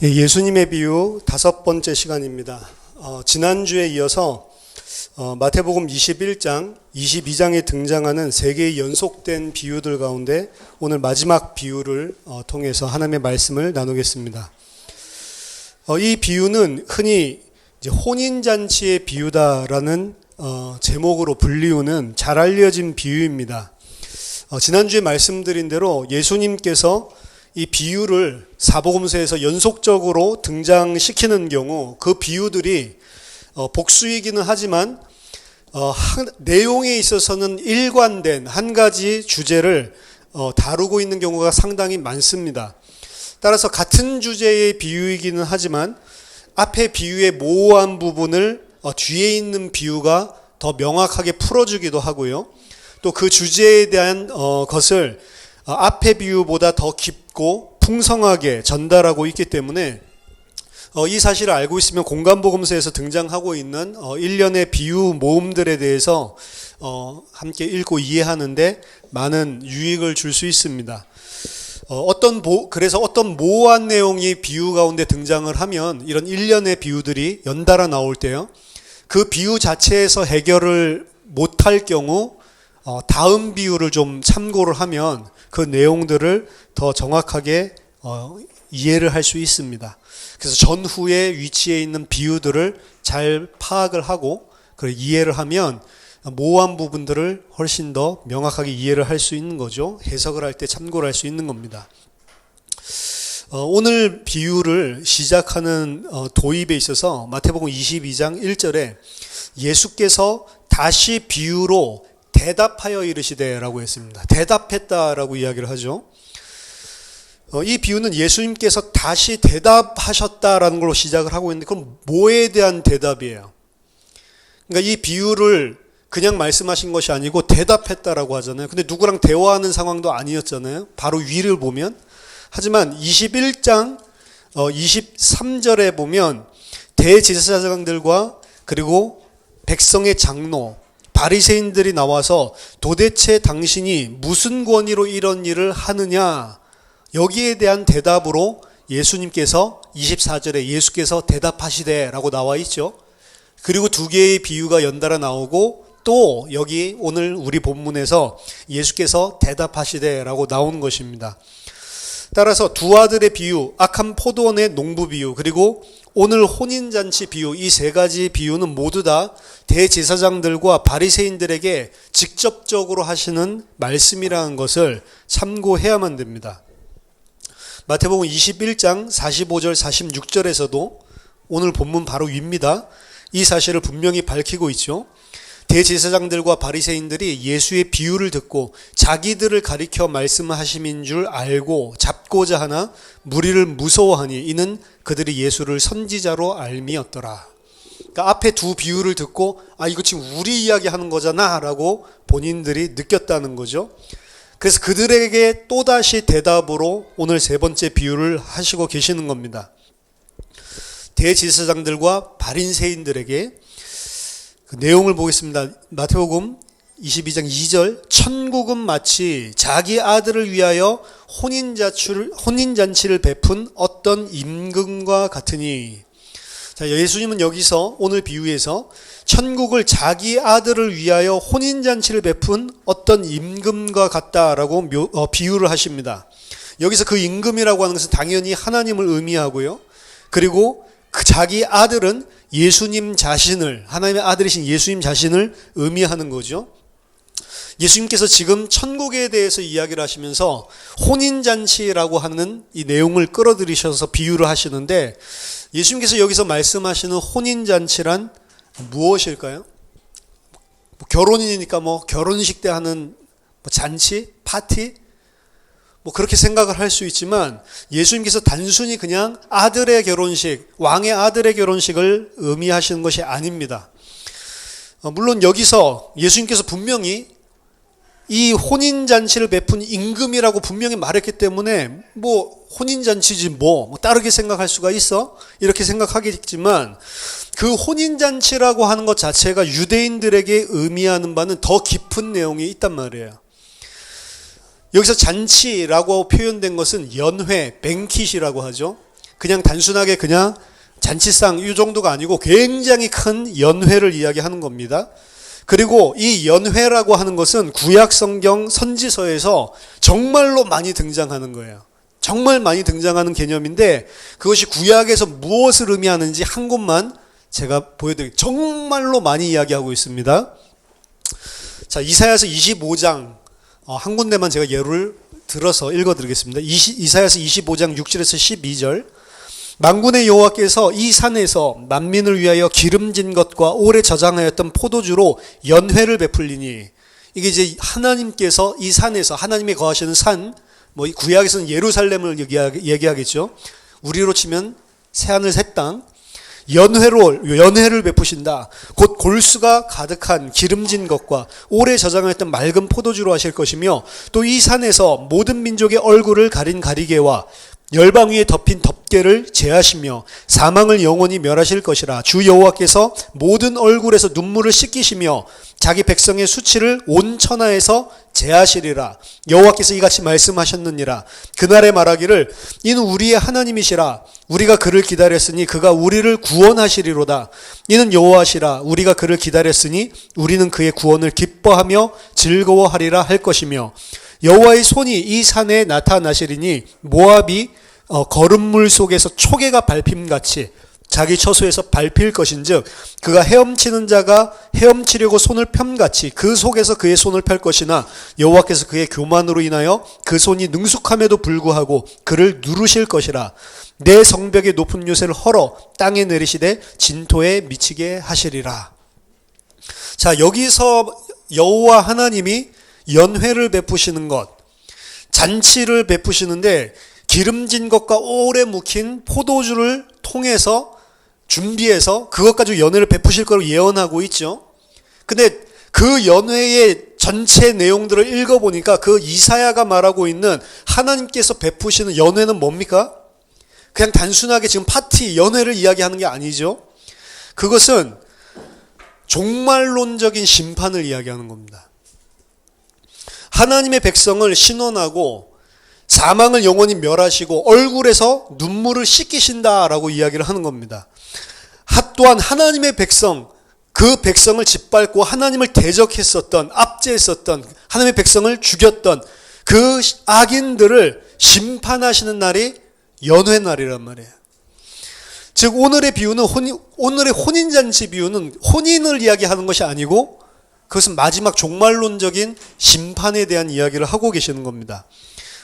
예수님의 비유 5번째 시간입니다. 지난주에 이어서 마태복음 21장, 22장에 등장하는 3개의 연속된 비유들 가운데 오늘 마지막 비유를 통해서 하나님의 말씀을 나누겠습니다. 이 비유는 흔히 이제 혼인잔치의 비유다라는 제목으로 불리우는 잘 알려진 비유입니다. 지난주에 말씀드린 대로 예수님께서 이 비유를 사복음서에서 연속적으로 등장시키는 경우 그 비유들이 복수이기는 하지만 내용에 있어서는 일관된 한 가지 주제를 다루고 있는 경우가 상당히 많습니다. 따라서 같은 주제의 비유이기는 하지만 앞에 비유의 모호한 부분을 뒤에 있는 비유가 더 명확하게 풀어주기도 하고요. 또 그 주제에 대한 것을 앞의 비유보다 더 깊고 풍성하게 전달하고 있기 때문에 이 사실을 알고 있으면 공간복음서에서 등장하고 있는 일련의 비유 모음들에 대해서 함께 읽고 이해하는데 많은 유익을 줄 수 있습니다. 그래서 어떤 모호한 내용이 비유 가운데 등장을 하면 이런 일련의 비유들이 연달아 나올 때요, 그 비유 자체에서 해결을 못할 경우 다음 비유를 좀 참고를 하면 그 내용들을 더 정확하게 이해를 할 수 있습니다. 그래서 전후의 위치에 있는 비유들을 잘 파악을 하고 이해를 하면 모호한 부분들을 훨씬 더 명확하게 이해를 할 수 있는 거죠. 해석을 할 때 참고를 할 수 있는 겁니다. 오늘 비유를 시작하는 도입에 있어서 마태복음 22장 1절에 예수께서 다시 비유로 대답하여 이르시되라고 했습니다. 대답했다라고 이야기를 하죠. 이 비유는 예수님께서 다시 대답하셨다라는 걸로 시작을 하고 있는데, 그럼 뭐에 대한 대답이에요? 그러니까 이 비유를 그냥 말씀하신 것이 아니고 대답했다라고 하잖아요. 근데 누구랑 대화하는 상황도 아니었잖아요. 바로 위를 보면. 하지만 21장 23절에 보면 대제사장들과 그리고 백성의 장로, 바리새인들이 나와서 도대체 당신이 무슨 권위로 이런 일을 하느냐, 여기에 대한 대답으로 예수님께서 24절에 예수께서 대답하시되라고 나와 있죠. 그리고 두 개의 비유가 연달아 나오고 또 여기 오늘 우리 본문에서 예수께서 대답하시되라고 나온 것입니다. 따라서 두 아들의 비유, 악한 포도원의 농부 비유, 그리고 오늘 혼인잔치 비유, 이 세 가지 비유는 모두 다 대제사장들과 바리새인들에게 직접적으로 하시는 말씀이라는 것을 참고해야만 됩니다. 마태복음 21장 45절 46절에서도 오늘 본문 바로 위입니다. 이 사실을 분명히 밝히고 있죠. 대제사장들과 바리새인들이 예수의 비유를 듣고 자기들을 가리켜 말씀하심인 줄 알고 잡고자 하나 무리를 무서워하니 이는 그들이 예수를 선지자로 알미었더라. 그러니까 앞에 두 비유를 듣고 이거 지금 우리 이야기하는 거잖아 라고 본인들이 느꼈다는 거죠. 그래서 그들에게 또다시 대답으로 오늘 세 번째 비유를 하시고 계시는 겁니다. 대제사장들과 바리새인들에게 그 내용을 보겠습니다. 마태복음 22장 2절, 천국은 마치 자기 아들을 위하여 혼인잔치를 베푼 어떤 임금과 같으니. 자, 예수님은 여기서 오늘 비유에서 천국을 자기 아들을 위하여 혼인잔치를 베푼 어떤 임금과 같다라고 비유를 하십니다. 여기서 그 임금이라고 하는 것은 당연히 하나님을 의미하고요. 그리고 그 자기 아들은 예수님 자신을, 하나님의 아들이신 예수님 자신을 의미하는 거죠. 예수님께서 지금 천국에 대해서 이야기를 하시면서 혼인잔치라고 하는 이 내용을 끌어들이셔서 비유를 하시는데, 예수님께서 여기서 말씀하시는 혼인잔치란 무엇일까요? 결혼이니까 결혼식 때 하는 잔치, 파티, 그렇게 생각을 할 수 있지만 예수님께서 단순히 그냥 아들의 결혼식, 왕의 아들의 결혼식을 의미하시는 것이 아닙니다. 물론 여기서 예수님께서 분명히 이 혼인잔치를 베푼 임금이라고 분명히 말했기 때문에 혼인잔치지 다르게 생각할 수가 있어? 이렇게 생각하겠지만 그 혼인잔치라고 하는 것 자체가 유대인들에게 의미하는 바는 더 깊은 내용이 있단 말이에요. 여기서 잔치라고 표현된 것은 연회, 뱅킷이라고 하죠. 그냥 단순하게 그냥 잔치상 이 정도가 아니고 굉장히 큰 연회를 이야기하는 겁니다. 그리고 이 연회라고 하는 것은 구약 성경 선지서에서 정말로 많이 등장하는 거예요. 정말 많이 등장하는 개념인데 그것이 구약에서 무엇을 의미하는지 한 곳만 제가 보여드릴게요. 정말로 많이 이야기하고 있습니다. 자, 이사야서 25장 한 군데만 제가 예를 들어서 읽어드리겠습니다. 이사야서 25장 6절에서 12절. 만군의 여호와께서 이 산에서 만민을 위하여 기름진 것과 오래 저장하였던 포도주로 연회를 베풀리니, 이게 이제 하나님께서 이 산에서, 하나님이 거하시는 산, 뭐 구약에서는 예루살렘을 얘기하겠죠. 우리로 치면 새하늘 새 땅, 연회를 베푸신다. 곧 골수가 가득한 기름진 것과 오래 저장했던 맑은 포도주로 하실 것이며, 또 이 산에서 모든 민족의 얼굴을 가린 가리개와 열방 위에 덮인 덮개를 제하시며 사망을 영원히 멸하실 것이라. 주 여호와께서 모든 얼굴에서 눈물을 씻기시며 자기 백성의 수치를 온 천하에서 제하시리라. 여호와께서 이같이 말씀하셨느니라. 그날에 말하기를 이는 우리의 하나님이시라. 우리가 그를 기다렸으니 그가 우리를 구원하시리로다. 이는 여호와시라. 우리가 그를 기다렸으니 우리는 그의 구원을 기뻐하며 즐거워하리라 할 것이며, 여호와의 손이 이 산에 나타나시리니 모압이 거름물 속에서 초계가 밟힘같이 자기 처소에서 밟힐 것인즉, 그가 헤엄치는 자가 헤엄치려고 손을 펴같이 그 속에서 그의 손을 펼 것이나, 여호와께서 그의 교만으로 인하여 그 손이 능숙함에도 불구하고 그를 누르실 것이라. 내 성벽의 높은 요새를 헐어 땅에 내리시되 진토에 미치게 하시리라. 자, 여기서 여호와 하나님이 연회를 베푸시는 것, 잔치를 베푸시는데 기름진 것과 오래 묵힌 포도주를 통해서 준비해서 그것 가지고 연회를 베푸실 거로 예언하고 있죠. 근데 그 연회의 전체 내용들을 읽어보니까 그 이사야가 말하고 있는 하나님께서 베푸시는 연회는 뭡니까? 그냥 단순하게 지금 파티, 연회를 이야기하는 게 아니죠. 그것은 종말론적인 심판을 이야기하는 겁니다. 하나님의 백성을 신원하고 사망을 영원히 멸하시고 얼굴에서 눈물을 씻기신다라고 이야기를 하는 겁니다. 또한 하나님의 백성, 그 백성을 짓밟고 하나님을 대적했었던, 압제했었던, 하나님의 백성을 죽였던 그 악인들을 심판하시는 날이 연회날이란 말이에요. 즉 오늘의 비유는 오늘의 혼인잔치 비유는 혼인을 이야기하는 것이 아니고 그것은 마지막 종말론적인 심판에 대한 이야기를 하고 계시는 겁니다.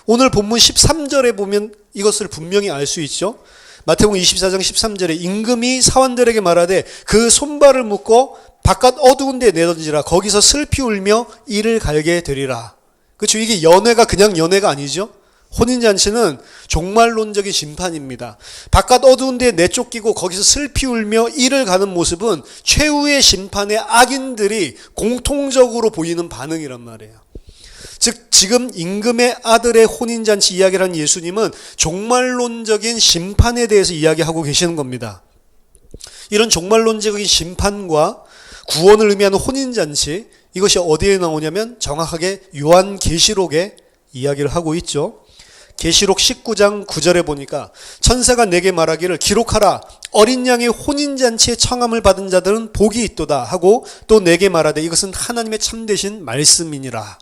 오늘 본문 13절에 보면 이것을 분명히 알 수 있죠. 마태복음 24장 13절에 임금이 사환들에게 말하되 그 손발을 묶어 바깥 어두운 데에 내던지라. 거기서 슬피 울며 이를 갈게 되리라. 그렇죠. 이게 연회가 그냥 연회가 아니죠. 혼인잔치는 종말론적인 심판입니다. 바깥 어두운 데에 내쫓기고 거기서 슬피 울며 이를 가는 모습은 최후의 심판의 악인들이 공통적으로 보이는 반응이란 말이에요. 즉 지금 임금의 아들의 혼인잔치 이야기를 한 예수님은 종말론적인 심판에 대해서 이야기하고 계시는 겁니다. 이런 종말론적인 심판과 구원을 의미하는 혼인잔치, 이것이 어디에 나오냐면 정확하게 요한계시록에 이야기를 하고 있죠. 계시록 19장 9절에 보니까 천사가 내게 말하기를 기록하라. 어린 양의 혼인잔치에 청함을 받은 자들은 복이 있도다 하고 또 내게 말하되 이것은 하나님의 참되신 말씀이니라.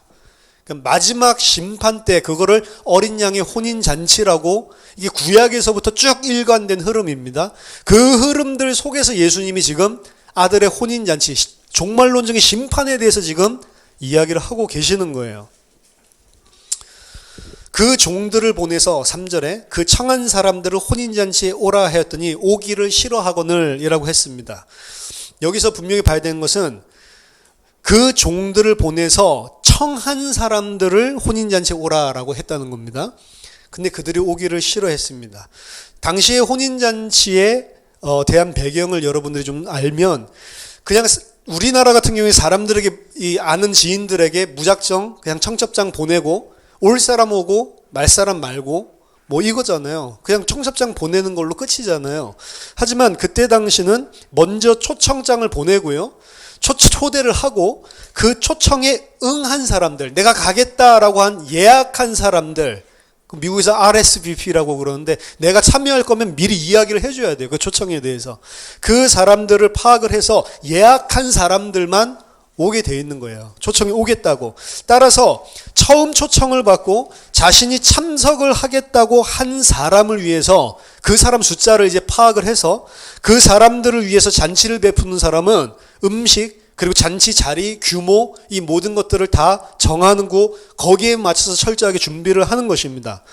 마지막 심판 때 그거를 어린 양의 혼인잔치라고, 이게 구약에서부터 쭉 일관된 흐름입니다. 그 흐름들 속에서 예수님이 지금 아들의 혼인잔치, 종말론적인 심판에 대해서 지금 이야기를 하고 계시는 거예요. 그 종들을 보내서 3절에 그 청한 사람들을 혼인잔치에 오라 하였더니 오기를 싫어하거늘 이라고 했습니다. 여기서 분명히 봐야 되는 것은 그 종들을 보내서 청한 사람들을 혼인잔치에 오라라고 했다는 겁니다. 근데 그들이 오기를 싫어했습니다. 당시의 혼인잔치에 대한 배경을 여러분들이 좀 알면, 그냥 우리나라 같은 경우에 사람들에게, 이 아는 지인들에게 무작정 그냥 청첩장 보내고 올 사람 오고 말 사람 말고 뭐 이거잖아요. 그냥 청첩장 보내는 걸로 끝이잖아요. 하지만 그때 당시는 먼저 초청장을 보내고요, 초대를 하고 그 초청에 응한 사람들, 내가 가겠다라고 한 예약한 사람들, 미국에서 RSVP라고 그러는데 내가 참여할 거면 미리 이야기를 해줘야 돼요. 그 초청에 대해서. 그 사람들을 파악을 해서 예약한 사람들만 오게 돼 있는 거예요. 초청이 오겠다고. 따라서 처음 초청을 받고 자신이 참석을 하겠다고 한 사람을 위해서 그 사람 숫자를 이제 파악을 해서 그 사람들을 위해서 잔치를 베푸는 사람은 음식 그리고 잔치 자리, 규모 이 모든 것들을 다 정하는 거 거기에 맞춰서 철저하게 준비를 하는 것입니다.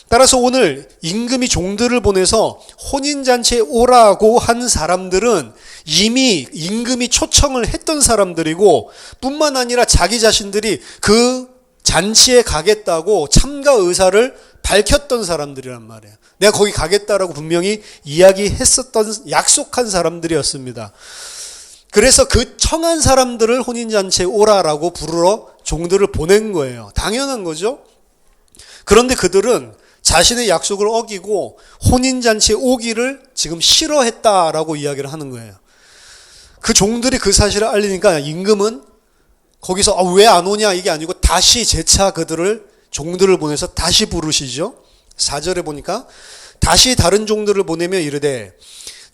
따라서 오늘 임금이 종들을 보내서 혼인잔치에 오라고 한 사람들은 이미 임금이 초청을 했던 사람들이고 뿐만 아니라 자기 자신들이 그 잔치에 가겠다고 참가 의사를 밝혔던 사람들이란 말이에요. 내가 거기 가겠다라고 분명히 이야기했었던 약속한 사람들이었습니다. 그래서 그 청한 사람들을 혼인잔치에 오라라고 부르러 종들을 보낸 거예요. 당연한 거죠. 그런데 그들은 자신의 약속을 어기고 혼인잔치에 오기를 지금 싫어했다라고 이야기를 하는 거예요. 그 종들이 그 사실을 알리니까 임금은 거기서 왜 안 오냐 이게 아니고 다시 재차 그들을 종들을 보내서 다시 부르시죠. 4절에 보니까 다시 다른 종들을 보내며 이르되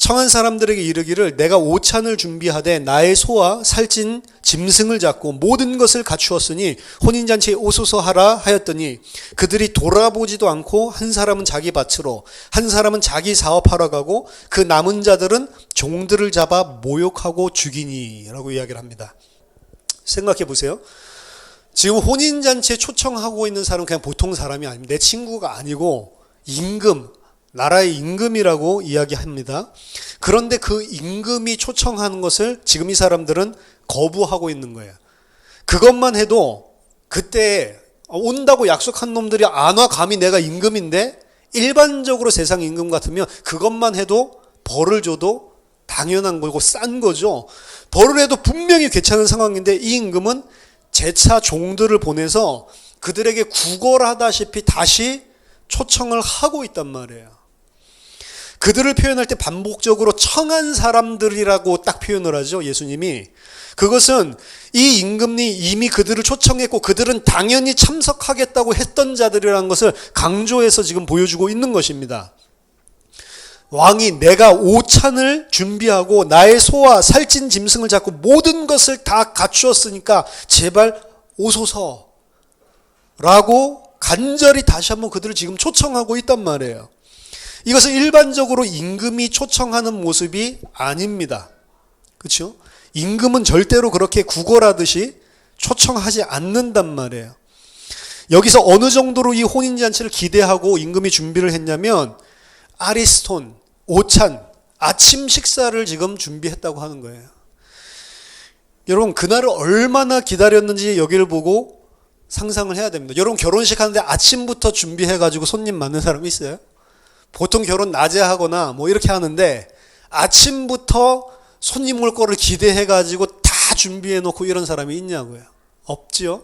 청한 사람들에게 이르기를 내가 오찬을 준비하되 나의 소와 살찐 짐승을 잡고 모든 것을 갖추었으니 혼인잔치에 오소서 하라 하였더니 그들이 돌아보지도 않고 한 사람은 자기 밭으로 한 사람은 자기 사업하러 가고 그 남은 자들은 종들을 잡아 모욕하고 죽이니 라고 이야기를 합니다. 생각해 보세요. 지금 혼인잔치에 초청하고 있는 사람은 그냥 보통 사람이 아닙니다. 내 친구가 아니고 임금 나라의 임금이라고 이야기합니다. 그런데 그 임금이 초청하는 것을 지금 이 사람들은 거부하고 있는 거예요. 그것만 해도 그때 온다고 약속한 놈들이 안 와 감히 내가 임금인데 일반적으로 세상 임금 같으면 그것만 해도 벌을 줘도 당연한 거고 싼 거죠. 벌을 해도 분명히 괜찮은 상황인데 이 임금은 재차 종들을 보내서 그들에게 구걸하다시피 다시 초청을 하고 있단 말이에요. 그들을 표현할 때 반복적으로 청한 사람들이라고 딱 표현을 하죠. 예수님이. 그것은 이 임금이 이미 그들을 초청했고 그들은 당연히 참석하겠다고 했던 자들이라는 것을 강조해서 지금 보여주고 있는 것입니다. 왕이 내가 오찬을 준비하고 나의 소와 살찐 짐승을 잡고 모든 것을 다 갖추었으니까 제발 오소서 라고 간절히 다시 한번 그들을 지금 초청하고 있단 말이에요. 이것은 일반적으로 임금이 초청하는 모습이 아닙니다. 그렇죠? 임금은 절대로 그렇게 구걸하듯이 초청하지 않는단 말이에요. 여기서 어느 정도로 이 혼인잔치를 기대하고 임금이 준비를 했냐면 아리스톤, 오찬, 아침 식사를 지금 준비했다고 하는 거예요. 여러분 그날을 얼마나 기다렸는지 여기를 보고 상상을 해야 됩니다. 여러분 결혼식 하는데 아침부터 준비해가지고 손님 많은 사람 있어요? 보통 결혼 낮에 하거나 뭐 이렇게 하는데 아침부터 손님 올 거를 기대해가지고 다 준비해놓고 이런 사람이 있냐고요. 없지요.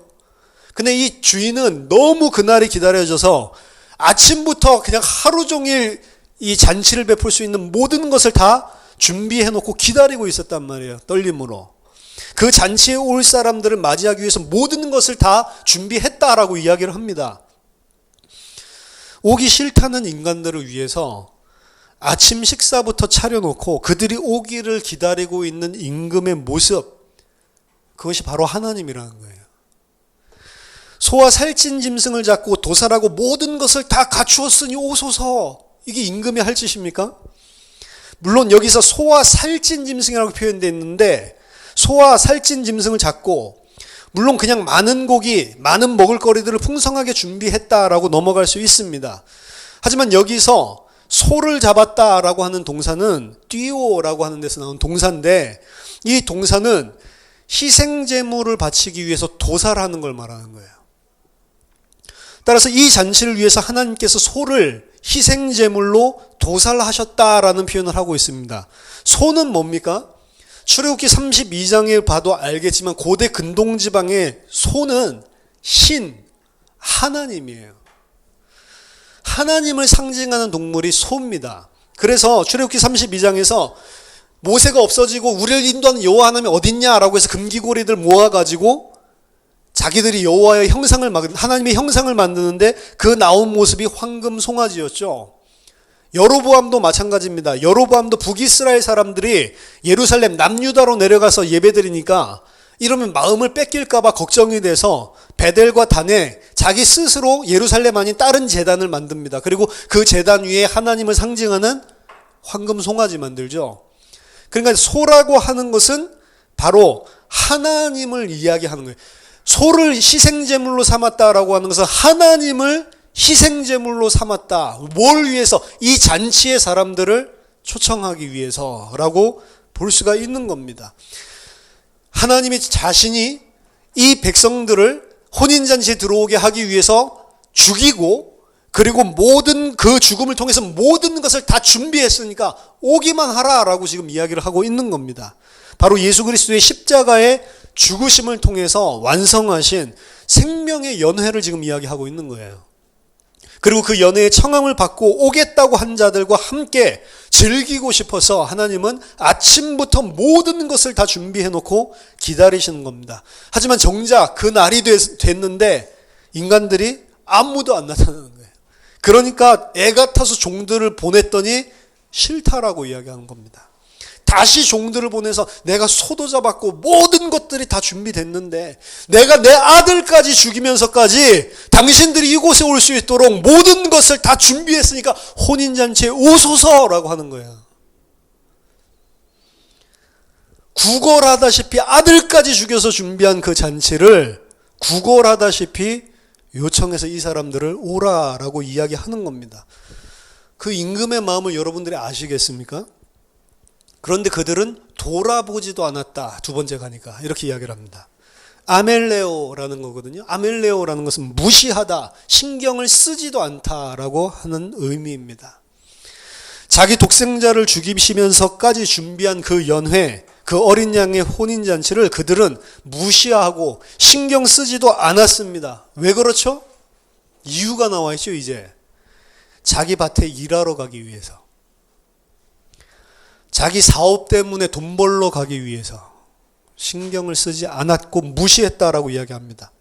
근데 이 주인은 너무 그날이 기다려져서 아침부터 그냥 하루 종일 이 잔치를 베풀 수 있는 모든 것을 다 준비해놓고 기다리고 있었단 말이에요. 떨림으로. 그 잔치에 올 사람들을 맞이하기 위해서 모든 것을 다 준비했다라고 이야기를 합니다. 오기 싫다는 인간들을 위해서 아침 식사부터 차려놓고 그들이 오기를 기다리고 있는 임금의 모습, 그것이 바로 하나님이라는 거예요. 소와 살찐 짐승을 잡고 도살하고 모든 것을 다 갖추었으니 오소서. 이게 임금이 할 짓입니까? 물론 여기서 소와 살찐 짐승이라고 표현되어 있는데 소와 살찐 짐승을 잡고 물론 그냥 많은 고기, 많은 먹을거리들을 풍성하게 준비했다라고 넘어갈 수 있습니다. 하지만 여기서 소를 잡았다라고 하는 동사는 띠오라고 하는 데서 나온 동사인데 이 동사는 희생제물을 바치기 위해서 도살하는 걸 말하는 거예요. 따라서 이 잔치를 위해서 하나님께서 소를 희생제물로 도살하셨다라는 표현을 하고 있습니다. 소는 뭡니까? 출애굽기 32장에 봐도 알겠지만 고대 근동지방의 소는 신, 하나님이에요. 하나님을 상징하는 동물이 소입니다. 그래서 출애굽기 32장에서 모세가 없어지고 우리를 인도하는 여호와 하나님이 어딨냐라고 해서 금기고리들 모아가지고 자기들이 여호와의 형상을 하나님의 형상을 만드는데 그 나온 모습이 황금 송아지였죠. 여로보암도 마찬가지입니다. 여로보암도 북이스라엘 사람들이 예루살렘 남유다로 내려가서 예배드리니까 이러면 마음을 뺏길까 봐 걱정이 돼서 베델과 단에 자기 스스로 예루살렘 아닌 다른 제단을 만듭니다. 그리고 그 제단 위에 하나님을 상징하는 황금 송아지 만들죠. 그러니까 소라고 하는 것은 바로 하나님을 이야기하는 거예요. 소를 희생제물로 삼았다라고 하는 것은 하나님을 희생제물로 삼았다. 뭘 위해서? 이 잔치의 사람들을 초청하기 위해서라고 볼 수가 있는 겁니다. 하나님이 자신이 이 백성들을 혼인잔치에 들어오게 하기 위해서 죽이고 그리고 모든 그 죽음을 통해서 모든 것을 다 준비했으니까 오기만 하라라고 지금 이야기를 하고 있는 겁니다. 바로 예수 그리스도의 십자가의 죽으심을 통해서 완성하신 생명의 연회를 지금 이야기하고 있는 거예요. 그리고 그 연회의 청함을 받고 오겠다고 한 자들과 함께 즐기고 싶어서 하나님은 아침부터 모든 것을 다 준비해 놓고 기다리시는 겁니다. 하지만 정작 그 날이 됐는데 인간들이 아무도 안 나타나는 거예요. 그러니까 애 같아서 종들을 보냈더니 싫다라고 이야기하는 겁니다. 다시 종들을 보내서 내가 소도 잡았고 모든 것들이 다 준비됐는데 내가 내 아들까지 죽이면서까지 당신들이 이곳에 올 수 있도록 모든 것을 다 준비했으니까 혼인잔치에 오소서라고 하는 거예요. 구걸하다시피 아들까지 죽여서 준비한 그 잔치를 구걸하다시피 요청해서 이 사람들을 오라라고 이야기하는 겁니다. 그 임금의 마음을 여러분들이 아시겠습니까? 그런데 그들은 돌아보지도 않았다. 두 번째 가니까 이렇게 이야기를 합니다. 아멜레오라는 거거든요. 아멜레오라는 것은 무시하다, 신경을 쓰지도 않다라고 하는 의미입니다. 자기 독생자를 죽이시면서까지 준비한 그 연회, 그 어린 양의 혼인잔치를 그들은 무시하고 신경 쓰지도 않았습니다. 왜 그렇죠? 이유가 나와 있죠. 이제 자기 밭에 일하러 가기 위해서, 자기 사업 때문에 돈 벌러 가기 위해서 신경을 쓰지 않았고 무시했다라고 이야기합니다.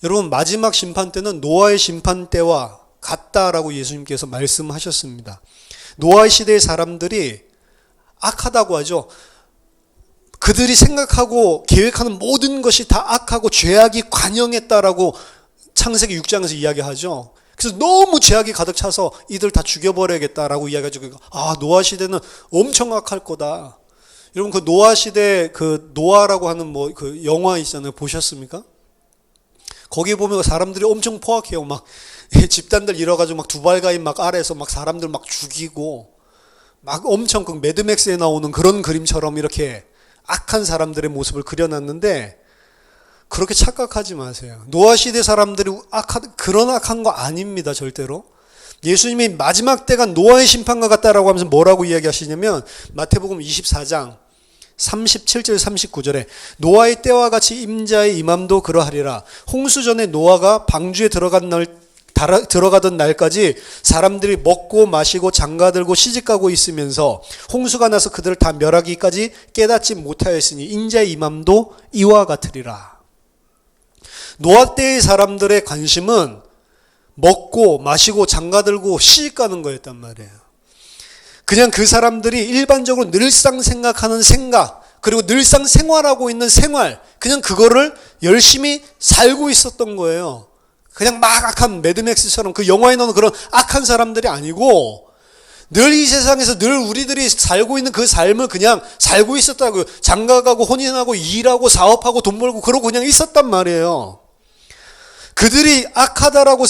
여러분, 마지막 심판 때는 노아의 심판 때와 같다라고 예수님께서 말씀하셨습니다. 노아의 시대의 사람들이 악하다고 하죠. 그들이 생각하고 계획하는 모든 것이 다 악하고 죄악이 관영했다라고 창세기 6장에서 이야기하죠. 그래서 너무 죄악이 가득 차서 이들 다 죽여버려야겠다라고 이야기하죠. 노아 시대는 엄청 악할 거다. 여러분, 그 노아 시대 그 노아라고 하는 그 영화 있잖아요. 보셨습니까? 거기 보면 사람들이 엄청 포악해요. 막 집단들 이뤄가지고 막 두발가인 막 아래에서 막 사람들 막 죽이고 막 엄청 그 매드맥스에 나오는 그런 그림처럼 이렇게 악한 사람들의 모습을 그려놨는데 그렇게 착각하지 마세요. 노아 시대 사람들이 그런 악한 거 아닙니다. 절대로. 예수님이 마지막 때가 노아의 심판과 같다라고 하면서 뭐라고 이야기하시냐면 마태복음 24장 37절 39절에 노아의 때와 같이 임자의 임함도 그러하리라. 홍수 전에 노아가 방주에 들어가던 날까지 사람들이 먹고 마시고 장가들고 시집가고 있으면서 홍수가 나서 그들을 다 멸하기까지 깨닫지 못하였으니 인자의 임함도 이와 같으리라. 노아 때의 사람들의 관심은 먹고 마시고 장가들고 시집가는 거였단 말이에요. 그냥 그 사람들이 일반적으로 늘상 생각하는 생각, 그리고 늘상 생활하고 있는 생활, 그냥 그거를 열심히 살고 있었던 거예요. 그냥 막 악한 매드맥스처럼 그 영화에 나오는 그런 악한 사람들이 아니고 늘 이 세상에서 늘 우리들이 살고 있는 그 삶을 그냥 살고 있었다고요. 장가가고 혼인하고 일하고 사업하고 돈 벌고 그러고 그냥 있었단 말이에요. 그들이 악하다라고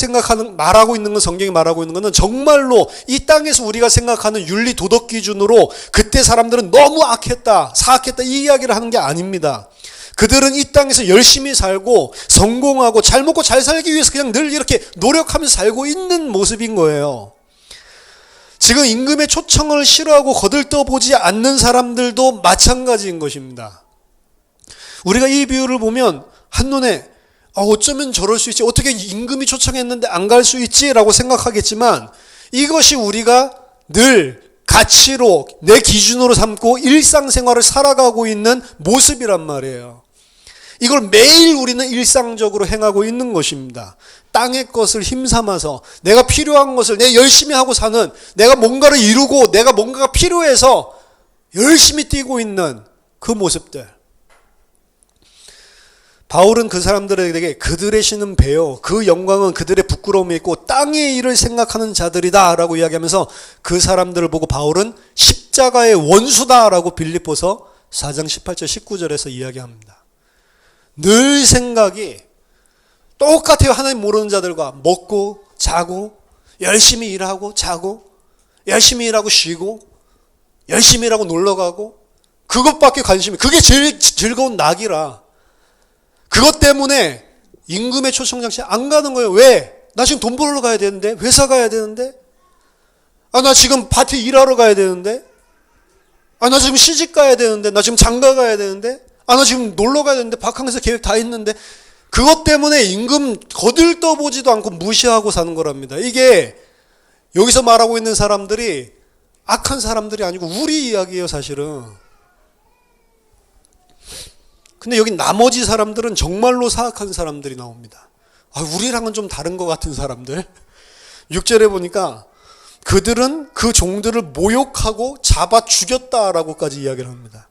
말하고 있는 건, 성경이 말하고 있는 것은 정말로 이 땅에서 우리가 생각하는 윤리 도덕 기준으로 그때 사람들은 너무 악했다, 사악했다 이 이야기를 하는 게 아닙니다. 그들은 이 땅에서 열심히 살고 성공하고 잘 먹고 잘 살기 위해서 그냥 늘 이렇게 노력하면서 살고 있는 모습인 거예요. 지금 임금의 초청을 싫어하고 거들떠보지 않는 사람들도 마찬가지인 것입니다. 우리가 이 비유를 보면 한눈에 어쩌면 저럴 수 있지, 어떻게 임금이 초청했는데 안 갈 수 있지 라고 생각하겠지만 이것이 우리가 늘 가치로 내 기준으로 삼고 일상생활을 살아가고 있는 모습이란 말이에요. 이걸 매일 우리는 일상적으로 행하고 있는 것입니다. 땅의 것을 힘삼아서 내가 필요한 것을 내가 열심히 하고 사는, 내가 뭔가를 이루고 내가 뭔가가 필요해서 열심히 뛰고 있는 그 모습들. 바울은 그 사람들에게 그들의 신은 배요, 그 영광은 그들의 부끄러움이 있고 땅의 일을 생각하는 자들이다 라고 이야기하면서 그 사람들을 보고 바울은 십자가의 원수다 라고 빌립보서 4장 18절 19절에서 이야기합니다. 늘 생각이 똑같아요. 하나님 모르는 자들과. 먹고 자고 열심히 일하고 자고 열심히 일하고 쉬고 열심히 일하고 놀러가고 그것밖에 관심이, 그게 제일 즐거운 낙이라 그것 때문에 임금의 초청장치 안 가는 거예요. 왜? 나 지금 돈 벌러 가야 되는데, 회사 가야 되는데, 나 지금 밭에 일하러 가야 되는데, 나 지금 시집 가야 되는데, 나 지금 장가 가야 되는데, 나 지금 놀러 가야 되는데, 바캉스 계획 다 했는데, 그것 때문에 임금 거들떠보지도 않고 무시하고 사는 거랍니다. 이게 여기서 말하고 있는 사람들이 악한 사람들이 아니고 우리 이야기예요, 사실은. 근데 여기 나머지 사람들은 정말로 사악한 사람들이 나옵니다. 우리랑은 좀 다른 것 같은 사람들. 6절에 보니까 그들은 그 종들을 모욕하고 잡아 죽였다라고까지 이야기를 합니다.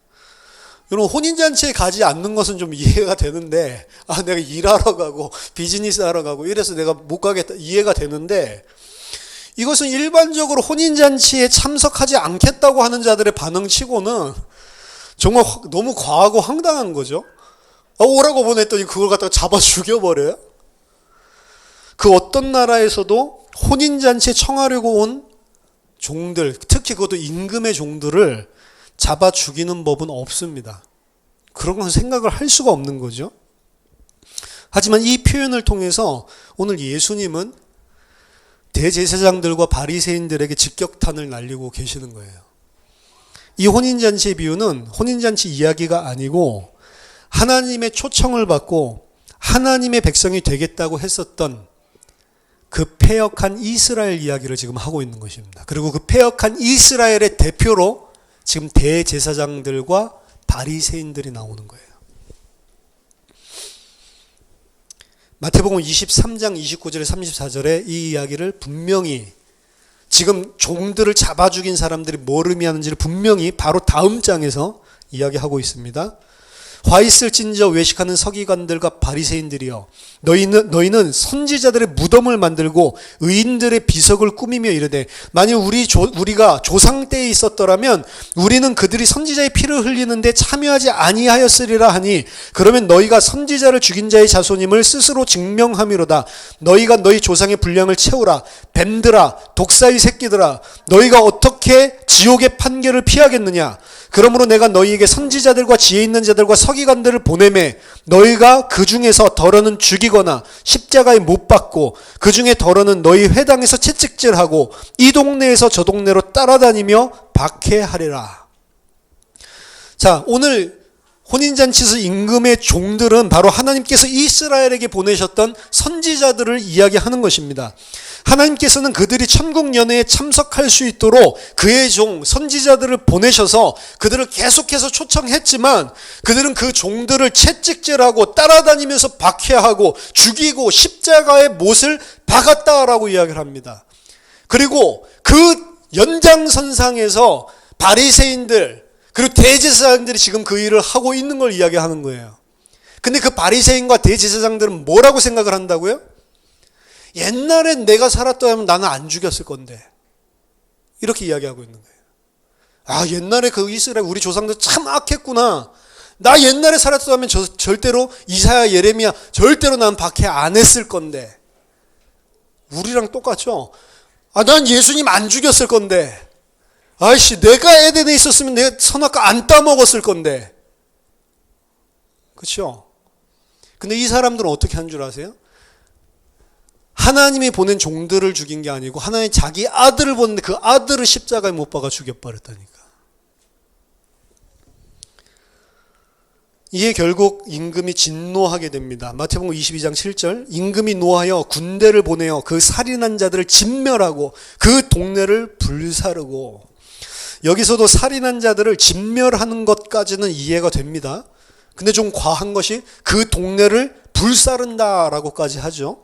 여러분, 혼인잔치에 가지 않는 것은 좀 이해가 되는데, 내가 일하러 가고 비즈니스 하러 가고 이래서 내가 못 가겠다, 이해가 되는데, 이것은 일반적으로 혼인잔치에 참석하지 않겠다고 하는 자들의 반응치고는 정말 너무 과하고 황당한 거죠. 오라고 보냈더니 그걸 갖다가 잡아 죽여버려요. 그 어떤 나라에서도 혼인잔치에 청하려고 온 종들, 특히 그것도 임금의 종들을 잡아 죽이는 법은 없습니다. 그런 건 생각을 할 수가 없는 거죠. 하지만 이 표현을 통해서 오늘 예수님은 대제사장들과 바리새인들에게 직격탄을 날리고 계시는 거예요. 이 혼인잔치의 비유는 혼인잔치 이야기가 아니고 하나님의 초청을 받고 하나님의 백성이 되겠다고 했었던 그 패역한 이스라엘 이야기를 지금 하고 있는 것입니다. 그리고 그 패역한 이스라엘의 대표로 지금 대제사장들과 바리새인들이 나오는 거예요. 마태복음 23장 29절에 34절에 이 이야기를 분명히, 지금 종들을 잡아 죽인 사람들이 뭘 의미하는지를 분명히 바로 다음 장에서 이야기하고 있습니다. 화 있을진저 외식하는 서기관들과 바리새인들이여, 너희는 선지자들의 무덤을 만들고 의인들의 비석을 꾸미며 이르되, 만일 우리가 조상 때에 있었더라면 우리는 그들이 선지자의 피를 흘리는데 참여하지 아니하였으리라 하니, 그러면 너희가 선지자를 죽인 자의 자손임을 스스로 증명함이로다. 너희가 너희 조상의 분량을 채우라. 뱀들아, 독사의 새끼들아, 너희가 어떻게 지옥의 판결을 피하겠느냐? 그러므로 내가 너희에게 선지자들과 지혜 있는 자들과 서기관들을 보내매 너희가 그 중에서 덜어는 죽이거나 십자가에 못 박고, 그 중에 덜어는 너희 회당에서 채찍질하고 이 동네에서 저 동네로 따라다니며 박해하리라. 자, 오늘 혼인잔치에서 임금의 종들은 바로 하나님께서 이스라엘에게 보내셨던 선지자들을 이야기하는 것입니다. 하나님께서는 그들이 천국 연회에 참석할 수 있도록 그의 종 선지자들을 보내셔서 그들을 계속해서 초청했지만, 그들은 그 종들을 채찍질하고 따라다니면서 박해하고 죽이고 십자가에 못을 박았다라고 이야기를 합니다. 그리고 그 연장선상에서 바리새인들 그리고 대제사장들이 지금 그 일을 하고 있는 걸 이야기하는 거예요. 근데 그 바리새인과 대제사장들은 뭐라고 생각을 한다고요? 옛날엔 내가 살았더라면 나는 안 죽였을 건데, 이렇게 이야기하고 있는 거예요. 옛날에 그 이스라엘 우리 조상들 참 악했구나. 나 옛날에 살았더라면 절대로 이사야 예레미야 절대로 난 박해 안 했을 건데. 우리랑 똑같죠? 난 예수님 안 죽였을 건데. 내가 에덴에 있었으면 내가 선악과 안 따먹었을 건데. 그렇죠? 근데 이 사람들은 어떻게 한 줄 아세요? 하나님이 보낸 종들을 죽인 게 아니고 하나님 자기 아들을 보냈는데 그 아들을 십자가에 못 박아 죽여버렸다니까. 이에 결국 임금이 진노하게 됩니다. 마태복음 22장 7절, 임금이 노하여 군대를 보내어 그 살인한 자들을 진멸하고 그 동네를 불사르고. 여기서도 살인한 자들을 진멸하는 것까지는 이해가 됩니다. 근데 좀 과한 것이 그 동네를 불사른다라고까지 하죠.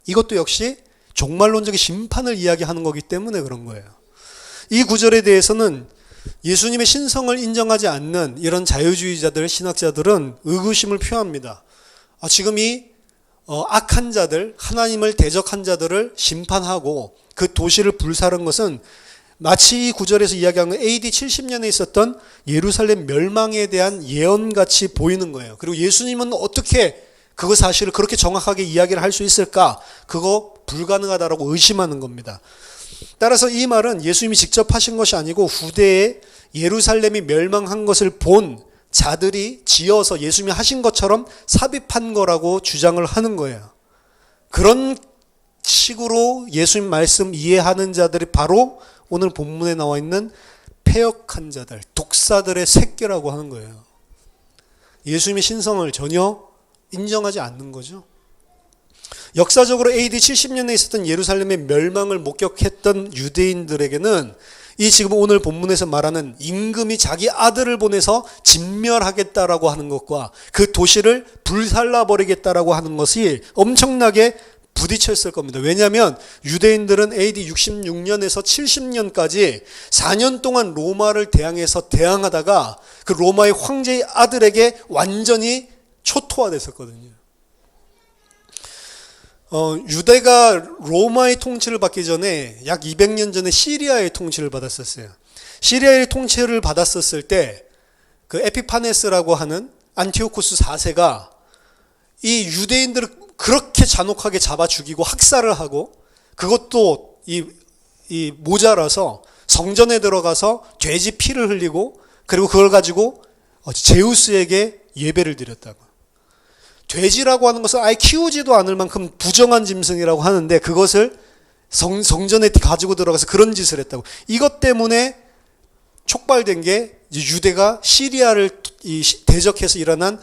이것도 역시 종말론적인 심판을 이야기하는 거기 때문에 그런 거예요. 이 구절에 대해서는 예수님의 신성을 인정하지 않는 이런 자유주의자들, 신학자들은 의구심을 표합니다. 지금 이 악한 자들, 하나님을 대적한 자들을 심판하고 그 도시를 불사른 것은 마치 이 구절에서 이야기하는 AD 70년에 있었던 예루살렘 멸망에 대한 예언같이 보이는 거예요. 그리고 예수님은 어떻게 그 사실을 그렇게 정확하게 이야기를 할 수 있을까? 그거 불가능하다라고 의심하는 겁니다. 따라서 이 말은 예수님이 직접 하신 것이 아니고 후대에 예루살렘이 멸망한 것을 본 자들이 지어서 예수님이 하신 것처럼 삽입한 거라고 주장을 하는 거예요. 그런 식으로 예수님 말씀 이해하는 자들이 바로 오늘 본문에 나와 있는 패역한 자들, 독사들의 새끼라고 하는 거예요. 예수님의 신성을 전혀 인정하지 않는 거죠. 역사적으로 AD 70년에 있었던 예루살렘의 멸망을 목격했던 유대인들에게는 이 지금 오늘 본문에서 말하는 임금이 자기 아들을 보내서 진멸하겠다라고 하는 것과 그 도시를 불살라버리겠다라고 하는 것이 엄청나게 부딪혔을 겁니다. 왜냐하면 유대인들은 AD 66년에서 70년까지 4년 동안 로마를 대항하다가 그 로마의 황제의 아들에게 완전히 초토화됐었거든요. 유대가 로마의 통치를 받기 전에 약 200년 전에 시리아의 통치를 받았었어요. 시리아의 통치를 받았었을 때 그 에피파네스라고 하는 안티오코스 4세가 이 유대인들을 그렇게 잔혹하게 잡아 죽이고 학살을 하고 그것도 이 모자라서 성전에 들어가서 돼지 피를 흘리고 그리고 그걸 가지고 제우스에게 예배를 드렸다고. 돼지라고 하는 것은 아예 키우지도 않을 만큼 부정한 짐승이라고 하는데 그것을 성전에 가지고 들어가서 그런 짓을 했다고. 이것 때문에 촉발된 게 유대가 시리아를 대적해서 일어난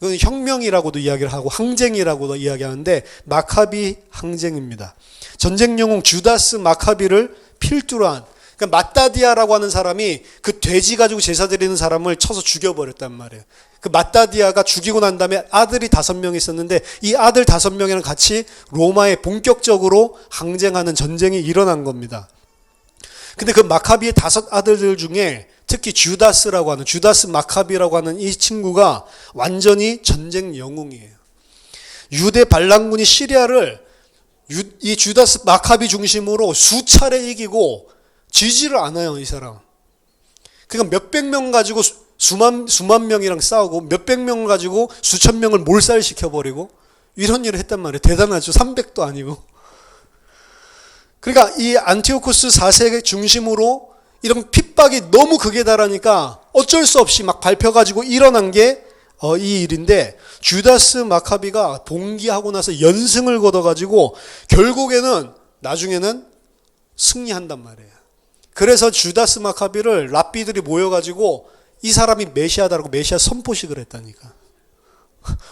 혁명이라고도 이야기를 하고 항쟁이라고도 이야기하는데 마카비 항쟁입니다. 전쟁 영웅 주다스 마카비를 필두로 한 그러니까 마따디아라고 하는 사람이 그 돼지 가지고 제사 드리는 사람을 쳐서 죽여버렸단 말이에요. 그 마따디아가 죽이고 난 다음에 아들이 5명 있었는데 이 아들 5명이랑 같이 로마에 본격적으로 항쟁하는 전쟁이 일어난 겁니다. 근데 그 마카비의 5 아들들 중에 특히 주다스라고 하는 주다스 마카비라고 하는 이 친구가 완전히 전쟁 영웅이에요. 유대 반란군이 시리아를 이 주다스 마카비 중심으로 수차례 이기고 지지를 않아요, 이 사람. 그러니까 몇백 명 가지고 수만 명이랑 싸우고 몇백 명을 가지고 수천 명을 몰살시켜버리고 이런 일을 했단 말이에요. 대단하죠. 300도 아니고. 그러니까 이 안티오코스 4세 중심으로 이런 핍박이 너무 극에 달하니까 어쩔 수 없이 막 밟혀가지고 일어난 게 이 일인데 주다스 마카비가 봉기하고 나서 연승을 거둬가지고 결국에는 나중에는 승리한단 말이에요. 그래서 주다스 마카비를 랍비들이 모여가지고 이 사람이 메시아다라고 메시아 선포식을 했다니까.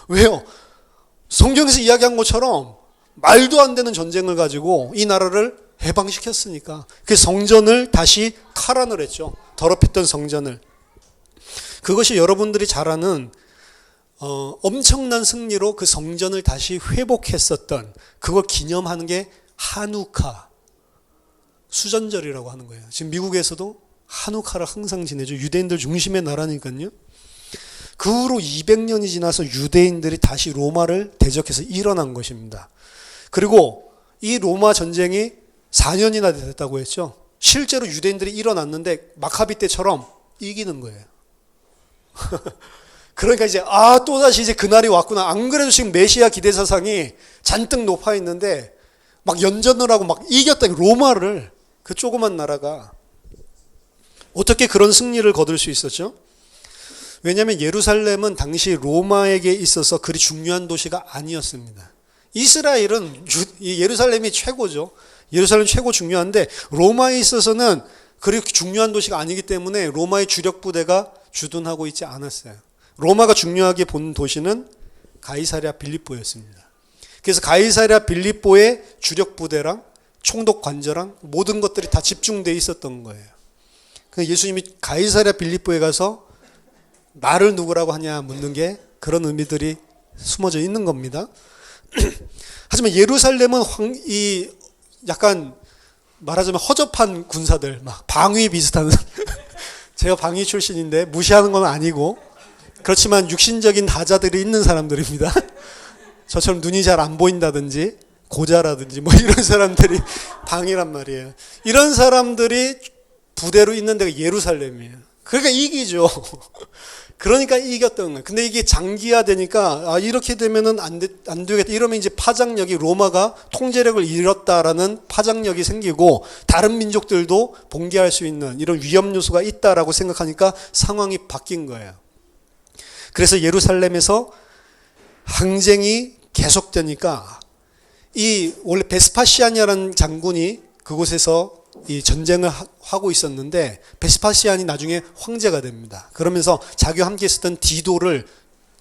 왜요? 성경에서 이야기한 것처럼 말도 안 되는 전쟁을 가지고 이 나라를 해방시켰으니까 그 성전을 다시 탈환을 했죠. 더럽혔던 성전을. 그것이 여러분들이 잘 아는 엄청난 승리로 그 성전을 다시 회복했었던 그걸 기념하는 게 하누카 수전절이라고 하는 거예요. 지금 미국에서도 하누카를 항상 지내죠. 유대인들 중심의 나라니까요. 그 후로 200년이 지나서 유대인들이 다시 로마를 대적해서 일어난 것입니다. 그리고 이 로마 전쟁이 4년이나 됐다고 했죠. 실제로 유대인들이 일어났는데 마카비 때처럼 이기는 거예요. 그러니까 이제 또다시 이제 그날이 왔구나. 안 그래도 지금 메시아 기대사상이 잔뜩 높아 있는데 막 연전을 하고 막 이겼다. 로마를 그 조그만 나라가 어떻게 그런 승리를 거둘 수 있었죠? 왜냐하면 예루살렘은 당시 로마에게 있어서 그리 중요한 도시가 아니었습니다. 이스라엘은 예루살렘이 최고죠. 예루살렘 최고 중요한데 로마에 있어서는 그렇게 중요한 도시가 아니기 때문에 로마의 주력 부대가 주둔하고 있지 않았어요. 로마가 중요하게 본 도시는 가이사랴 빌립보였습니다. 그래서 가이사랴 빌립보의 주력 부대랑 총독 관저랑 모든 것들이 다 집중되어 있었던 거예요. 그래서 예수님이 가이사랴 빌립보에 가서 나를 누구라고 하냐 묻는 게 그런 의미들이 숨어져 있는 겁니다. 하지만 예루살렘은 약간 말하자면 허접한 군사들, 막 방위 비슷한 제가 방위 출신인데 무시하는 건 아니고, 그렇지만 육신적인 다자들이 있는 사람들입니다. 저처럼 눈이 잘 안 보인다든지 고자라든지 뭐 이런 사람들이 방이란 말이에요. 이런 사람들이 부대로 있는 데가 예루살렘이에요. 그러니까 이기죠. 그러니까 이겼던 거예요. 근데 이게 장기화되니까 이렇게 되면은 안 되겠다. 이러면 이제 파장력이, 로마가 통제력을 잃었다라는 파장력이 생기고 다른 민족들도 봉기할 수 있는 이런 위험 요소가 있다라고 생각하니까 상황이 바뀐 거예요. 그래서 예루살렘에서 항쟁이 계속되니까 원래 베스파시안이라는 장군이 그곳에서 이 전쟁을 하고 있었는데, 베스파시안이 나중에 황제가 됩니다. 그러면서 자기와 함께 있었던 디도를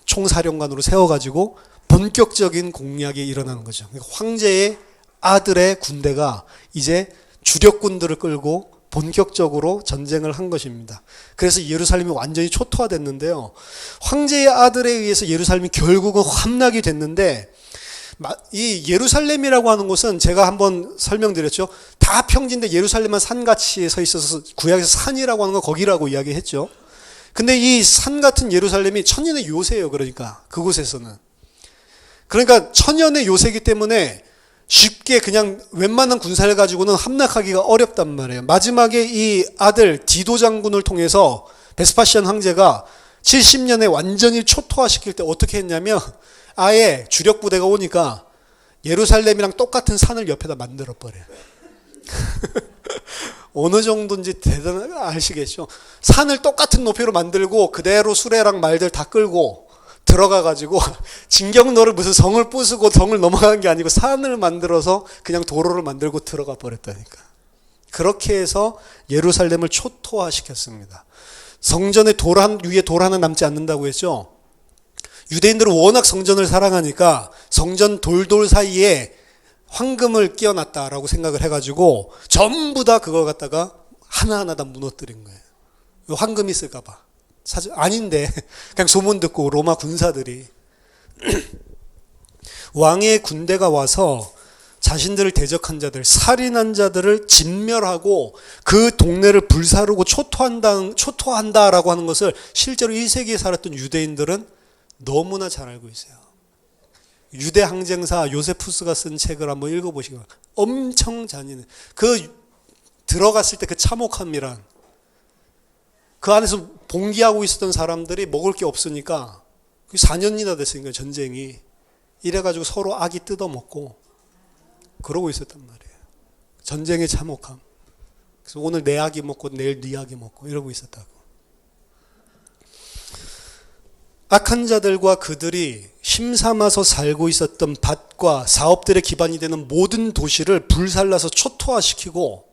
총사령관으로 세워가지고 본격적인 공략이 일어나는 거죠. 그러니까 황제의 아들의 군대가 이제 주력군들을 끌고 본격적으로 전쟁을 한 것입니다. 그래서 예루살렘이 완전히 초토화됐는데요. 황제의 아들에 의해서 예루살렘이 결국은 함락이 됐는데, 이 예루살렘이라고 하는 곳은 제가 한번 설명드렸죠. 다 평지인데 예루살렘만 산같이 서 있어서 구약에서 산이라고 하는 건 거기라고 이야기했죠. 근데 이 산 같은 예루살렘이 천년의 요새예요. 그러니까 그곳에서는. 그러니까 천년의 요새이기 때문에 쉽게 그냥 웬만한 군사를 가지고는 함락하기가 어렵단 말이에요. 마지막에 이 아들 디도 장군을 통해서 베스파시안 황제가 70년에 완전히 초토화시킬 때 어떻게 했냐면, 아예 주력 부대가 오니까 예루살렘이랑 똑같은 산을 옆에다 만들어 버려요. 어느 정도인지 대단한 아시겠죠? 산을 똑같은 높이로 만들고 그대로 수레랑 말들 다 끌고 들어가 가지고 진경로를 무슨 성을 부수고 성을 넘어간 게 아니고 산을 만들어서 그냥 도로를 만들고 들어가 버렸다니까. 그렇게 해서 예루살렘을 초토화시켰습니다. 성전에 위에 돌 하나 남지 않는다고 했죠. 유대인들은 워낙 성전을 사랑하니까 성전 돌돌 사이에 황금을 끼워놨다라고 생각을 해가지고 전부 다 그걸 갖다가 하나하나 다 무너뜨린 거예요. 황금이 있을까봐. 사실 아닌데 그냥 소문 듣고 로마 군사들이 왕의 군대가 와서 자신들을 대적한 자들, 살인한 자들을 진멸하고 그 동네를 불사르고 초토한다라고 하는 것을 실제로 1세기에 살았던 유대인들은 너무나 잘 알고 있어요. 유대 항쟁사 요세푸스가 쓴 책을 한번 읽어보시고 엄청 잔인해. 들어갔을 때 그 참혹함이란, 그 안에서 봉기하고 있었던 사람들이 먹을 게 없으니까 4년이나 됐으니까 전쟁이, 이래가지고 서로 아기 뜯어먹고 그러고 있었단 말이에요. 전쟁의 참혹함. 그래서 오늘 내 아기 먹고 내일 네 아기 먹고 이러고 있었다고. 악한 자들과 그들이 힘삼아서 살고 있었던 밭과 사업들의 기반이 되는 모든 도시를 불살라서 초토화시키고,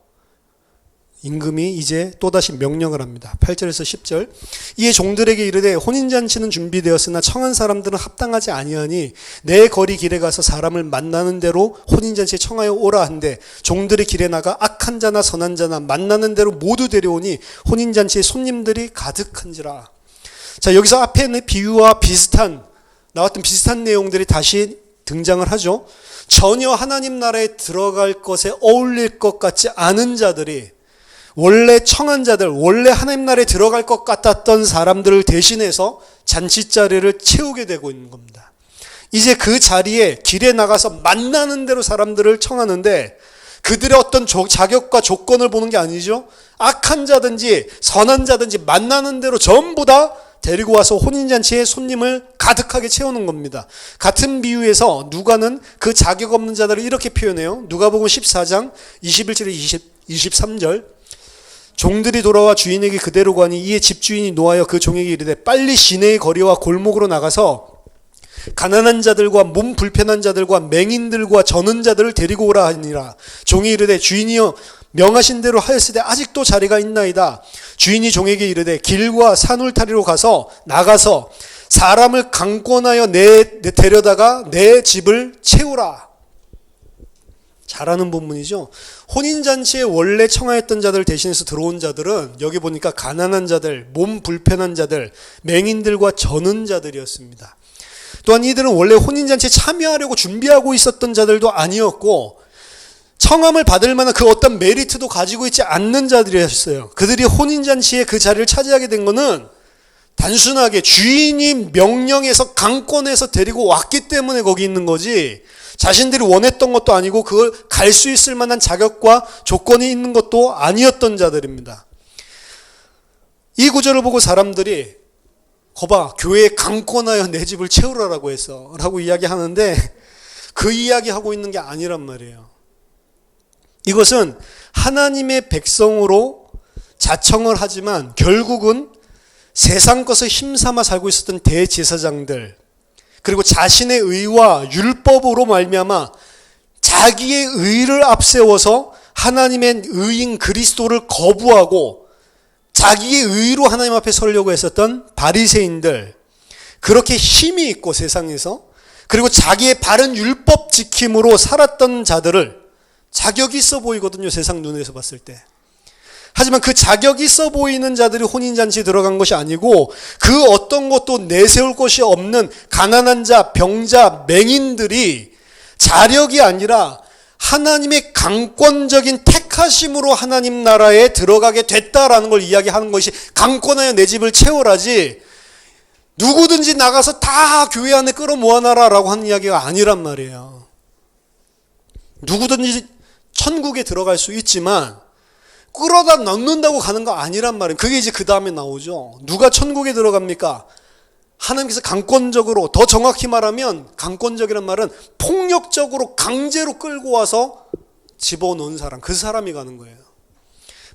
임금이 이제 또다시 명령을 합니다. 8절에서 10절. 이에 종들에게 이르되 혼인잔치는 준비되었으나 청한 사람들은 합당하지 아니하니 내 거리 길에 가서 사람을 만나는 대로 혼인잔치에 청하여 오라 한데, 종들의 길에 나가 악한 자나 선한 자나 만나는 대로 모두 데려오니 혼인잔치에 손님들이 가득한지라. 자, 여기서 앞에 비유와 나왔던 비슷한 내용들이 다시 등장을 하죠. 전혀 하나님 나라에 들어갈 것에 어울릴 것 같지 않은 자들이, 원래 청한 자들, 원래 하나님 나라에 들어갈 것 같았던 사람들을 대신해서 잔치 자리를 채우게 되고 있는 겁니다. 이제 그 자리에 길에 나가서 만나는 대로 사람들을 청하는데, 그들의 어떤 자격과 조건을 보는 게 아니죠. 악한 자든지 선한 자든지 만나는 대로 전부 다 데리고 와서 혼인잔치에 손님을 가득하게 채우는 겁니다. 같은 비유에서 누가는 그 자격 없는 자들을 이렇게 표현해요. 누가복음 14장 21절에 23절. 종들이 돌아와 주인에게 그대로 가니 이에 집주인이 노하여 그 종에게 이르되 빨리 시내의 거리와 골목으로 나가서 가난한 자들과 몸 불편한 자들과 맹인들과 저는 자들을 데리고 오라 하니라. 종이 이르되 주인이여 명하신 대로 하였으되 아직도 자리가 있나이다. 주인이 종에게 이르되 길과 산울타리로 나가서 사람을 강권하여 데려다가 내 집을 채우라. 잘 아는 본문이죠. 혼인잔치에 원래 청하였던 자들 대신해서 들어온 자들은 여기 보니까 가난한 자들, 몸 불편한 자들, 맹인들과 저는 자들이었습니다. 또한 이들은 원래 혼인잔치에 참여하려고 준비하고 있었던 자들도 아니었고 청함을 받을 만한 그 어떤 메리트도 가지고 있지 않는 자들이었어요. 그들이 혼인잔치에 그 자리를 차지하게 된 것은 단순하게 주인이 명령해서 강권해서 데리고 왔기 때문에 거기 있는 거지 자신들이 원했던 것도 아니고 그걸 갈 수 있을 만한 자격과 조건이 있는 것도 아니었던 자들입니다. 이 구절을 보고 사람들이 거봐 교회에 강권하여 내 집을 채우라라고 했어 라고 이야기하는데 그 이야기하고 있는 게 아니란 말이에요. 이것은 하나님의 백성으로 자청을 하지만 결국은 세상 것을 힘삼아 살고 있었던 대제사장들 그리고 자신의 의와 율법으로 말미암아 자기의 의를 앞세워서 하나님의 의인 그리스도를 거부하고 자기의 의로 하나님 앞에 서려고 했었던 바리새인들 그렇게 힘이 있고 세상에서 그리고 자기의 바른 율법 지킴으로 살았던 자들을 자격이 있어 보이거든요. 세상 눈에서 봤을 때. 하지만 그 자격이 있어 보이는 자들이 혼인잔치에 들어간 것이 아니고 그 어떤 것도 내세울 것이 없는 가난한 자, 병자, 맹인들이 자력이 아니라 하나님의 강권적인 택하심으로 하나님 나라에 들어가게 됐다라는 걸 이야기하는 것이 강권하여 내 집을 채워라지 누구든지 나가서 다 교회 안에 끌어모아놔라라고 하는 이야기가 아니란 말이에요. 누구든지 천국에 들어갈 수 있지만 끌어다 넣는다고 가는 거 아니란 말이에요. 그게 이제 그 다음에 나오죠. 누가 천국에 들어갑니까? 하나님께서 강권적으로, 더 정확히 말하면 강권적이란 말은 폭력적으로 강제로 끌고 와서 집어넣은 사람, 그 사람이 가는 거예요.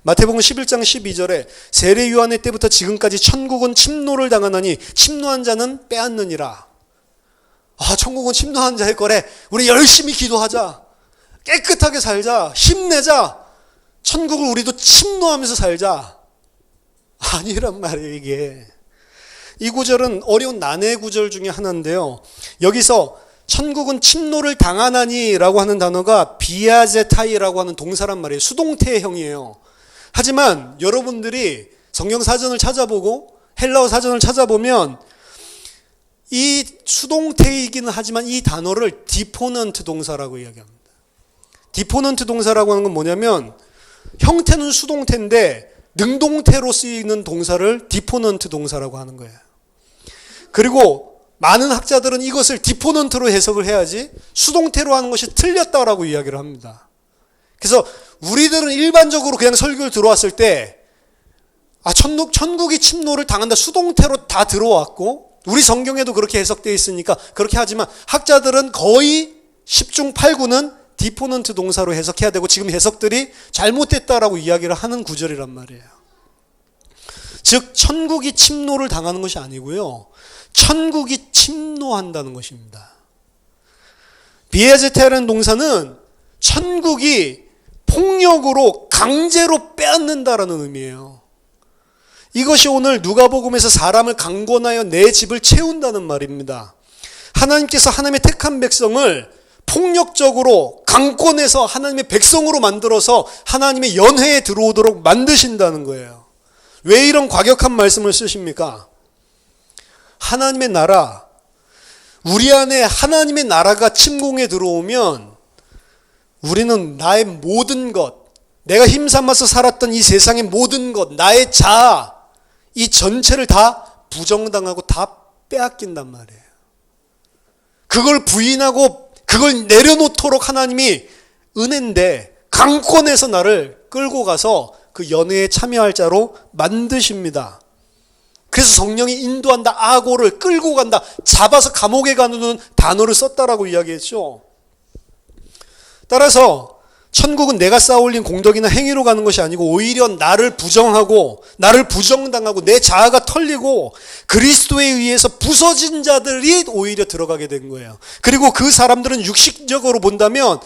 마태복음 11장 12절에 세례 요한의 때부터 지금까지 천국은 침노를 당하나니 침노한 자는 빼앗느니라. 아, 천국은 침노한 자일 거래. 우리 열심히 기도하자. 깨끗하게 살자. 힘내자. 천국을 우리도 침노하면서 살자. 아니란 말이에요, 이게. 이 구절은 어려운 난해 구절 중에 하나인데요. 여기서 천국은 침노를 당하나니 라고 하는 단어가 비아제타이라고 하는 동사란 말이에요. 수동태형이에요. 하지만 여러분들이 성경 사전을 찾아보고 헬라어 사전을 찾아보면 이 수동태이기는 하지만 이 단어를 디포넌트 동사라고 이야기합니다. 디포넌트 동사라고 하는 건 뭐냐면 형태는 수동태인데 능동태로 쓰이는 동사를 디포넌트 동사라고 하는 거예요. 그리고 많은 학자들은 이것을 디포넌트로 해석을 해야지 수동태로 하는 것이 틀렸다라고 이야기를 합니다. 그래서 우리들은 일반적으로 그냥 설교를 들어왔을 때 천국이 침노를 당한다 수동태로 다 들어왔고 우리 성경에도 그렇게 해석되어 있으니까 그렇게 하지만 학자들은 거의 10중 8구는 디포넌트 동사로 해석해야 되고 지금 해석들이 잘못됐다라고 이야기를 하는 구절이란 말이에요. 즉 천국이 침노를 당하는 것이 아니고요. 천국이 침노한다는 것입니다. 비에제테라는 동사는 천국이 폭력으로 강제로 빼앗는다라는 의미예요. 이것이 오늘 누가복음에서 사람을 강권하여 내 집을 채운다는 말입니다. 하나님께서 하나님의 택한 백성을 폭력적으로 강권해서 하나님의 백성으로 만들어서 하나님의 연회에 들어오도록 만드신다는 거예요. 왜 이런 과격한 말씀을 쓰십니까? 하나님의 나라, 우리 안에 하나님의 나라가 침공에 들어오면 우리는 나의 모든 것, 내가 힘삼아서 살았던 이 세상의 모든 것, 나의 자아, 이 전체를 다 부정당하고 다 빼앗긴단 말이에요. 그걸 부인하고 그걸 내려놓도록 하나님이 은혜인데 강권해서 나를 끌고 가서 그 연회에 참여할 자로 만드십니다. 그래서 성령이 인도한다, 아고를 끌고 간다, 잡아서 감옥에 가두는 단어를 썼다라고 이야기했죠. 따라서 천국은 내가 쌓아올린 공덕이나 행위로 가는 것이 아니고 오히려 나를 부정하고 나를 부정당하고 내 자아가 털리고 그리스도에 의해서 부서진 자들이 오히려 들어가게 된 거예요. 그리고 그 사람들은 육식적으로 본다면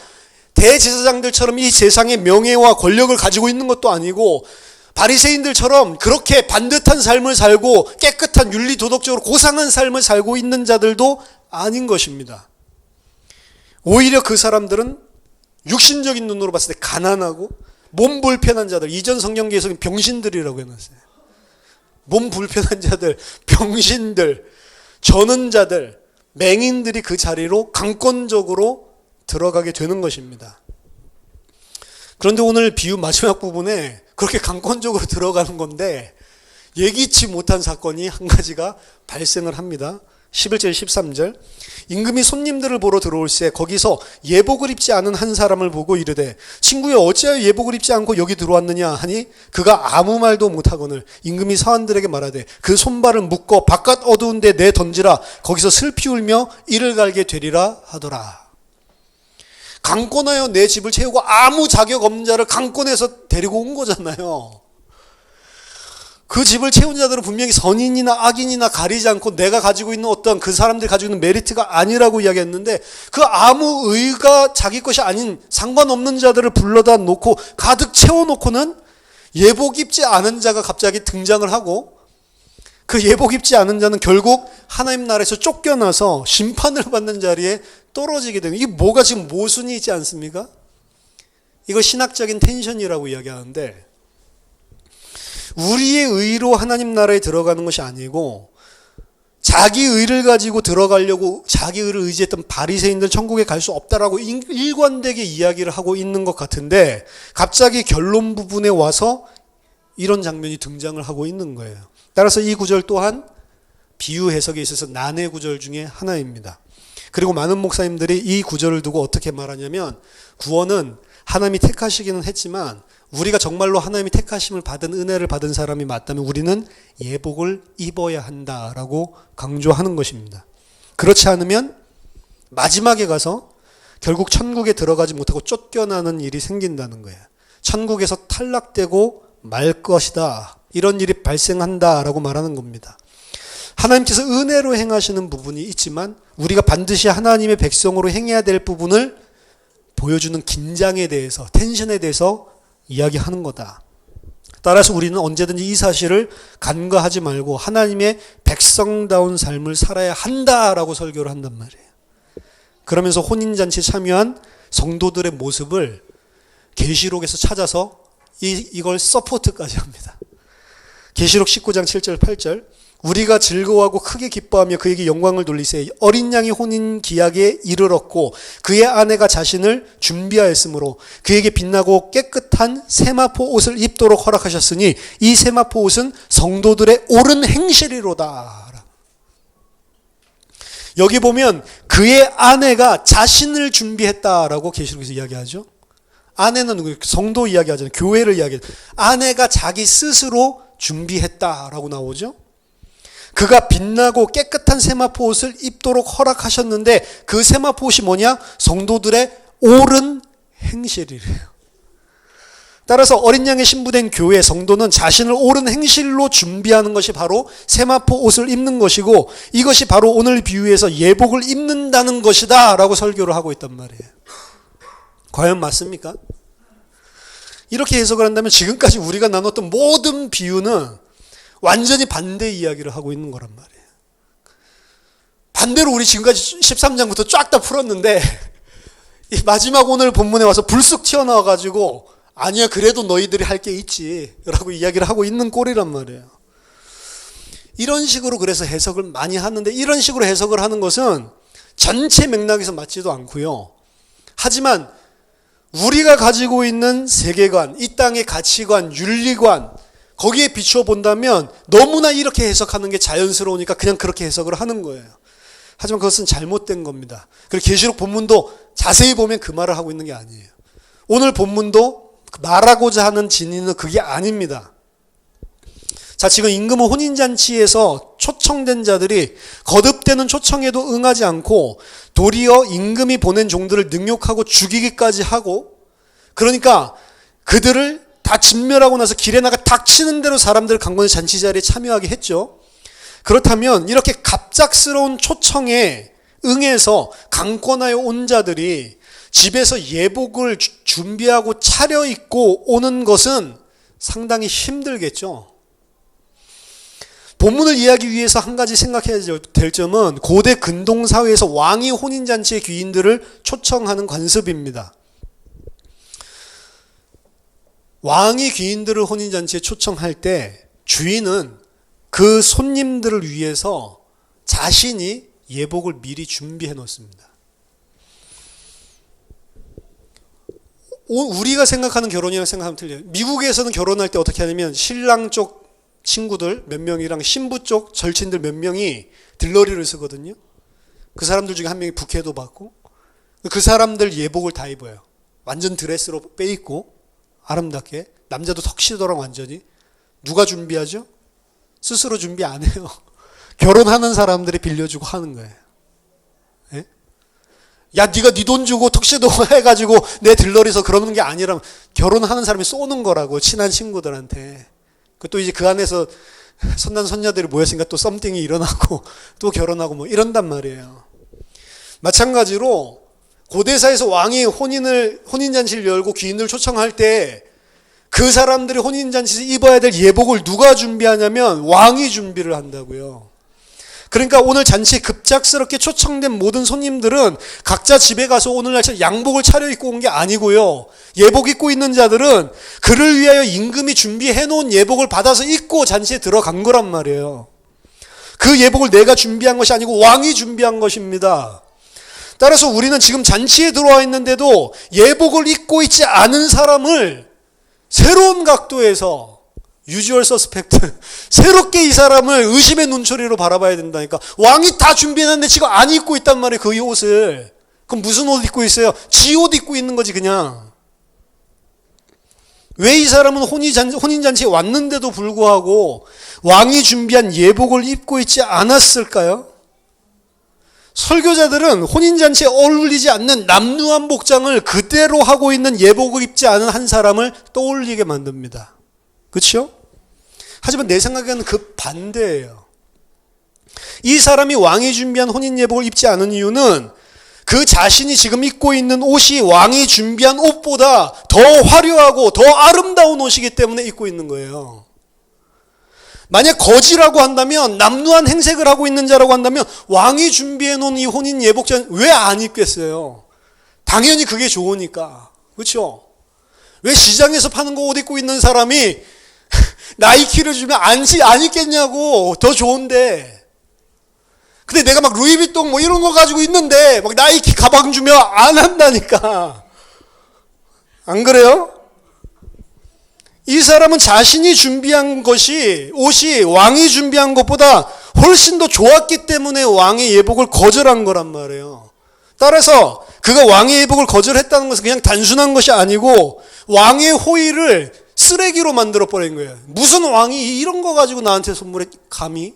대제사장들처럼 이 세상의 명예와 권력을 가지고 있는 것도 아니고 바리새인들처럼 그렇게 반듯한 삶을 살고 깨끗한 윤리 도덕적으로 고상한 삶을 살고 있는 자들도 아닌 것입니다. 오히려 그 사람들은 육신적인 눈으로 봤을 때 가난하고 몸 불편한 자들, 이전 성경계에서는 병신들이라고 해놨어요. 몸 불편한 자들, 병신들, 저는 자들, 맹인들이 그 자리로 강권적으로 들어가게 되는 것입니다. 그런데 오늘 비유 마지막 부분에 그렇게 강권적으로 들어가는 건데 예기치 못한 사건이 한 가지가 발생을 합니다. 11절 13절 임금이 손님들을 보러 들어올새 거기서 예복을 입지 않은 한 사람을 보고 이르되 친구여 어찌하여 예복을 입지 않고 여기 들어왔느냐 하니 그가 아무 말도 못하거늘 임금이 사원들에게 말하되 그 손발을 묶어 바깥 어두운 데 내 던지라 거기서 슬피 울며 이를 갈게 되리라 하더라. 강권하여 내 집을 채우고 아무 자격 없는 자를 강권해서 데리고 온 거잖아요. 그 집을 채운 자들은 분명히 선인이나 악인이나 가리지 않고 내가 가지고 있는 어떤 그 사람들이 가지고 있는 메리트가 아니라고 이야기했는데 그 아무 의가 자기 것이 아닌 상관없는 자들을 불러다 놓고 가득 채워놓고는 예복 입지 않은 자가 갑자기 등장을 하고 그 예복 입지 않은 자는 결국 하나님 나라에서 쫓겨나서 심판을 받는 자리에 떨어지게 되는, 이게 뭐가 지금 모순이 있지 않습니까? 이거 신학적인 텐션이라고 이야기하는데 우리의 의로 하나님 나라에 들어가는 것이 아니고 자기 의를 가지고 들어가려고 자기 의를 의지했던 바리새인들 천국에 갈 수 없다라고 일관되게 이야기를 하고 있는 것 같은데 갑자기 결론 부분에 와서 이런 장면이 등장을 하고 있는 거예요. 따라서 이 구절 또한 비유 해석에 있어서 난해 구절 중에 하나입니다. 그리고 많은 목사님들이 이 구절을 두고 어떻게 말하냐면 구원은 하나님이 택하시기는 했지만 우리가 정말로 하나님이 택하심을 받은 은혜를 받은 사람이 맞다면 우리는 예복을 입어야 한다라고 강조하는 것입니다. 그렇지 않으면 마지막에 가서 결국 천국에 들어가지 못하고 쫓겨나는 일이 생긴다는 거예요. 천국에서 탈락되고 말 것이다. 이런 일이 발생한다라고 말하는 겁니다. 하나님께서 은혜로 행하시는 부분이 있지만 우리가 반드시 하나님의 백성으로 행해야 될 부분을 보여주는 긴장에 대해서, 텐션에 대해서 이야기하는 거다. 따라서 우리는 언제든지 이 사실을 간과하지 말고 하나님의 백성다운 삶을 살아야 한다라고 설교를 한단 말이에요. 그러면서 혼인잔치에 참여한 성도들의 모습을 계시록에서 찾아서 이걸 서포트까지 합니다. 계시록 19장 7절 8절 우리가 즐거워하고 크게 기뻐하며 그에게 영광을 돌리세 어린 양이 혼인 기약에 이르렀고 그의 아내가 자신을 준비하였으므로 그에게 빛나고 깨끗한 세마포 옷을 입도록 허락하셨으니 이 세마포 옷은 성도들의 옳은 행실이로다. 여기 보면 그의 아내가 자신을 준비했다라고 계시록에서 이야기하죠. 아내는 성도 이야기하잖아요. 교회를 이야기하죠. 아내가 자기 스스로 준비했다라고 나오죠. 그가 빛나고 깨끗한 세마포 옷을 입도록 허락하셨는데 그 세마포 옷이 뭐냐? 성도들의 옳은 행실이래요. 따라서 어린 양의 신부된 교회 성도는 자신을 옳은 행실로 준비하는 것이 바로 세마포 옷을 입는 것이고 이것이 바로 오늘 비유에서 예복을 입는다는 것이다 라고 설교를 하고 있단 말이에요. 과연 맞습니까? 이렇게 해석을 한다면 지금까지 우리가 나눴던 모든 비유는 완전히 반대 이야기를 하고 있는 거란 말이에요. 반대로 우리 지금까지 13장부터 쫙 다 풀었는데 이 마지막 오늘 본문에 와서 불쑥 튀어나와가지고 아니야 그래도 너희들이 할 게 있지 라고 이야기를 하고 있는 꼴이란 말이에요. 이런 식으로 그래서 해석을 많이 하는데 이런 식으로 해석을 하는 것은 전체 맥락에서 맞지도 않고요. 하지만 우리가 가지고 있는 세계관, 이 땅의 가치관, 윤리관 거기에 비추어 본다면 너무나 이렇게 해석하는 게 자연스러우니까 그냥 그렇게 해석을 하는 거예요. 하지만 그것은 잘못된 겁니다. 그리고 계시록 본문도 자세히 보면 그 말을 하고 있는 게 아니에요. 오늘 본문도 말하고자 하는 진리는 그게 아닙니다. 자, 지금 임금은 혼인잔치에서 초청된 자들이 거듭되는 초청에도 응하지 않고 도리어 임금이 보낸 종들을 능욕하고 죽이기까지 하고 그러니까 그들을 다 진멸하고 나서 길에 나가 닥치는 대로 사람들 강권의 잔치 자리에 참여하게 했죠. 그렇다면 이렇게 갑작스러운 초청에 응해서 강권하여 온 자들이 집에서 예복을 준비하고 차려입고 오는 것은 상당히 힘들겠죠. 본문을 이해하기 위해서 한 가지 생각해야 될 점은 고대 근동사회에서 왕이 혼인잔치의 귀인들을 초청하는 관습입니다. 왕이 귀인들을 혼인잔치에 초청할 때 주인은 그 손님들을 위해서 자신이 예복을 미리 준비해 놓습니다. 우리가 생각하는 결혼이랑 생각하면 틀려요. 미국에서는 결혼할 때 어떻게 하냐면 신랑 쪽 친구들 몇 명이랑 신부 쪽 절친들 몇 명이 들러리를 쓰거든요. 그 사람들 중에 한 명이 부케도 받고 그 사람들 예복을 다 입어요. 완전 드레스로 빼입고 아름답게. 남자도 턱시도랑 완전히. 누가 준비하죠? 스스로 준비 안 해요. 결혼하는 사람들이 빌려주고 하는 거예요. 예? 야, 네가 네 돈 주고 턱시도 해가지고 내 들러리서 그러는 게 아니라 결혼하는 사람이 쏘는 거라고, 친한 친구들한테. 또 이제 그 안에서 선남 선녀들이 모였으니까 또 썸띵이 일어나고 또 결혼하고 뭐 이런단 말이에요. 마찬가지로 고대사에서 왕이 혼인잔치를 열고 귀인을 초청할 때 그 사람들이 혼인잔치에서 입어야 될 예복을 누가 준비하냐면 왕이 준비를 한다고요. 그러니까 오늘 잔치에 급작스럽게 초청된 모든 손님들은 각자 집에 가서 오늘날 양복을 차려입고 온 게 아니고요. 예복 입고 있는 자들은 그를 위하여 임금이 준비해 놓은 예복을 받아서 입고 잔치에 들어간 거란 말이에요. 그 예복을 내가 준비한 것이 아니고 왕이 준비한 것입니다. 따라서 우리는 지금 잔치에 들어와 있는데도 예복을 입고 있지 않은 사람을 새로운 각도에서 유주얼 서스펙트, 새롭게 이 사람을 의심의 눈초리로 바라봐야 된다니까. 왕이 다 준비했는데 지금 안 입고 있단 말이에요, 그 옷을. 그럼 무슨 옷 입고 있어요? 지 옷 입고 있는 거지 그냥. 왜 이 사람은 혼인잔치에 왔는데도 불구하고 왕이 준비한 예복을 입고 있지 않았을까요? 설교자들은 혼인잔치에 어울리지 않는 남루한 복장을 그대로 하고 있는 예복을 입지 않은 한 사람을 떠올리게 만듭니다. 그렇죠? 하지만 내 생각에는 그 반대예요. 이 사람이 왕이 준비한 혼인 예복을 입지 않은 이유는 그 자신이 지금 입고 있는 옷이 왕이 준비한 옷보다 더 화려하고 더 아름다운 옷이기 때문에 입고 있는 거예요. 만약 거지라고 한다면, 남루한 행색을 하고 있는 자라고 한다면 왕이 준비해 놓은 이 혼인 예복장 왜 안 입겠어요? 당연히 그게 좋으니까. 그렇죠? 왜 시장에서 파는 거 옷 입고 있는 사람이 나이키를 주면 안 입겠냐고. 더 좋은데. 근데 내가 막 루이비통 뭐 이런 거 가지고 있는데 막 나이키 가방 주면 안 한다니까. 안 그래요? 이 사람은 자신이 준비한 것이, 옷이 왕이 준비한 것보다 훨씬 더 좋았기 때문에 왕의 예복을 거절한 거란 말이에요. 따라서 그가 왕의 예복을 거절했다는 것은 그냥 단순한 것이 아니고 왕의 호의를 쓰레기로 만들어 버린 거예요. 무슨 왕이 이런 거 가지고 나한테 선물해 감히?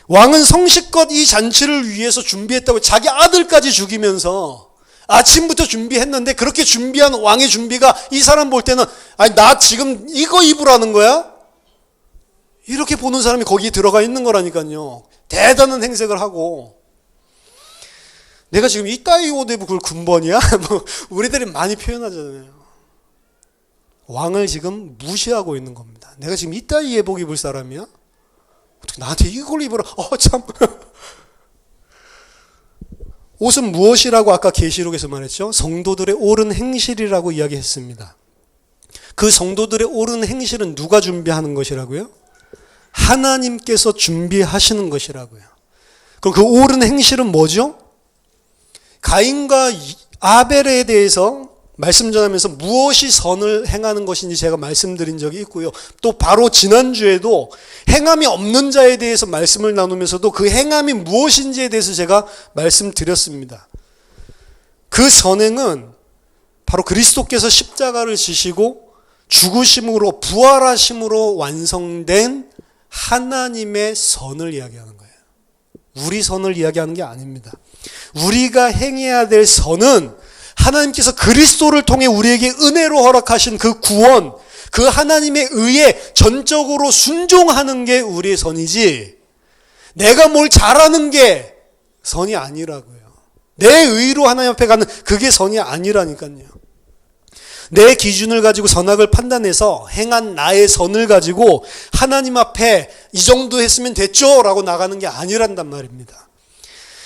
왕은 성실껏 이 잔치를 위해서 준비했다고 자기 아들까지 죽이면서 아침부터 준비했는데 그렇게 준비한 왕의 준비가 이 사람 볼 때는 아니 나 지금 이거 입으라는 거야? 이렇게 보는 사람이 거기에 들어가 있는 거라니까요. 대단한 행색을 하고 내가 지금 이따위 옷 입고 그걸 군번이야? 뭐 우리들이 많이 표현하잖아요. 왕을 지금 무시하고 있는 겁니다. 내가 지금 이따위 예복 입을 사람이야? 어떻게 나한테 이걸 입으라? 참. 옷은 무엇이라고 아까 계시록에서 말했죠? 성도들의 옳은 행실이라고 이야기했습니다. 그 성도들의 옳은 행실은 누가 준비하는 것이라고요? 하나님께서 준비하시는 것이라고요. 그럼 그 옳은 행실은 뭐죠? 가인과 아벨에 대해서 말씀 전하면서 무엇이 선을 행하는 것인지 제가 말씀드린 적이 있고요. 또 바로 지난주에도 행함이 없는 자에 대해서 말씀을 나누면서도 그 행함이 무엇인지에 대해서 제가 말씀드렸습니다. 그 선행은 바로 그리스도께서 십자가를 지시고 죽으심으로 부활하심으로 완성된 하나님의 선을 이야기하는 거예요. 우리 선을 이야기하는 게 아닙니다. 우리가 행해야 될 선은 하나님께서 그리스도를 통해 우리에게 은혜로 허락하신 그 구원, 그 하나님의 의에 전적으로 순종하는 게 우리의 선이지 내가 뭘 잘하는 게 선이 아니라고요. 내 의로 하나님 앞에 가는 그게 선이 아니라니까요. 내 기준을 가지고 선악을 판단해서 행한 나의 선을 가지고 하나님 앞에 이 정도 했으면 됐죠 라고 나가는 게 아니란단 말입니다.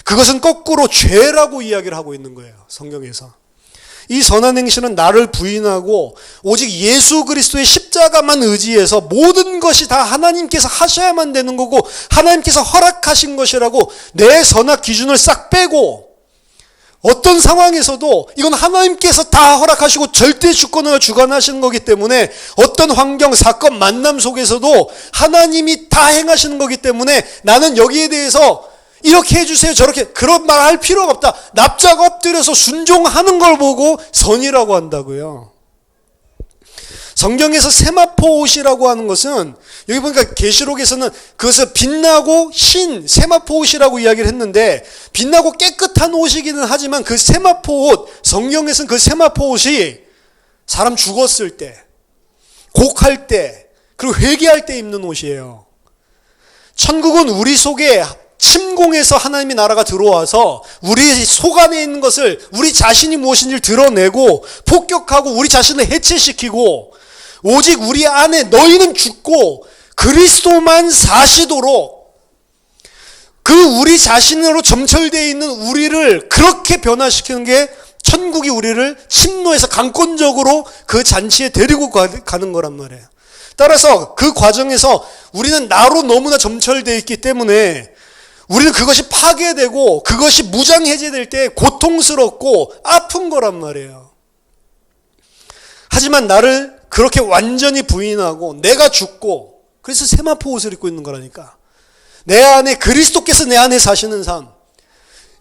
그것은 거꾸로 죄라고 이야기를 하고 있는 거예요. 성경에서. 이 선한 행실은 나를 부인하고 오직 예수 그리스도의 십자가만 의지해서 모든 것이 다 하나님께서 하셔야만 되는 거고 하나님께서 허락하신 것이라고 내 선악 기준을 싹 빼고 어떤 상황에서도 이건 하나님께서 다 허락하시고 절대 주권을 주관하시는 거기 때문에 어떤 환경, 사건, 만남 속에서도 하나님이 다 행하시는 거기 때문에 나는 여기에 대해서 이렇게 해주세요 저렇게 그런 말 할 필요가 없다. 납작 엎드려서 순종하는 걸 보고 선이라고 한다고요. 성경에서 세마포 옷이라고 하는 것은 여기 보니까 계시록에서는 그것을 빛나고 흰 세마포 옷이라고 이야기를 했는데 빛나고 깨끗한 옷이기는 하지만 그 세마포 옷, 성경에서는 그 세마포 옷이 사람 죽었을 때, 곡할 때, 그리고 회개할 때 입는 옷이에요. 천국은 우리 속에 침공해서 하나님의 나라가 들어와서 우리 속 안에 있는 것을 우리 자신이 무엇인지를 드러내고 폭격하고 우리 자신을 해체시키고 오직 우리 안에 너희는 죽고 그리스도만 사시도록 그 우리 자신으로 점철되어 있는 우리를 그렇게 변화시키는 게 천국이 우리를 침노해서 강권적으로 그 잔치에 데리고 가는 거란 말이에요. 따라서 그 과정에서 우리는 나로 너무나 점철되어 있기 때문에 우리는 그것이 파괴되고 그것이 무장해제될 때 고통스럽고 아픈 거란 말이에요. 하지만 나를 그렇게 완전히 부인하고 내가 죽고 그래서 세마포 옷을 입고 있는 거라니까. 내 안에 그리스도께서 내 안에 사시는 삶,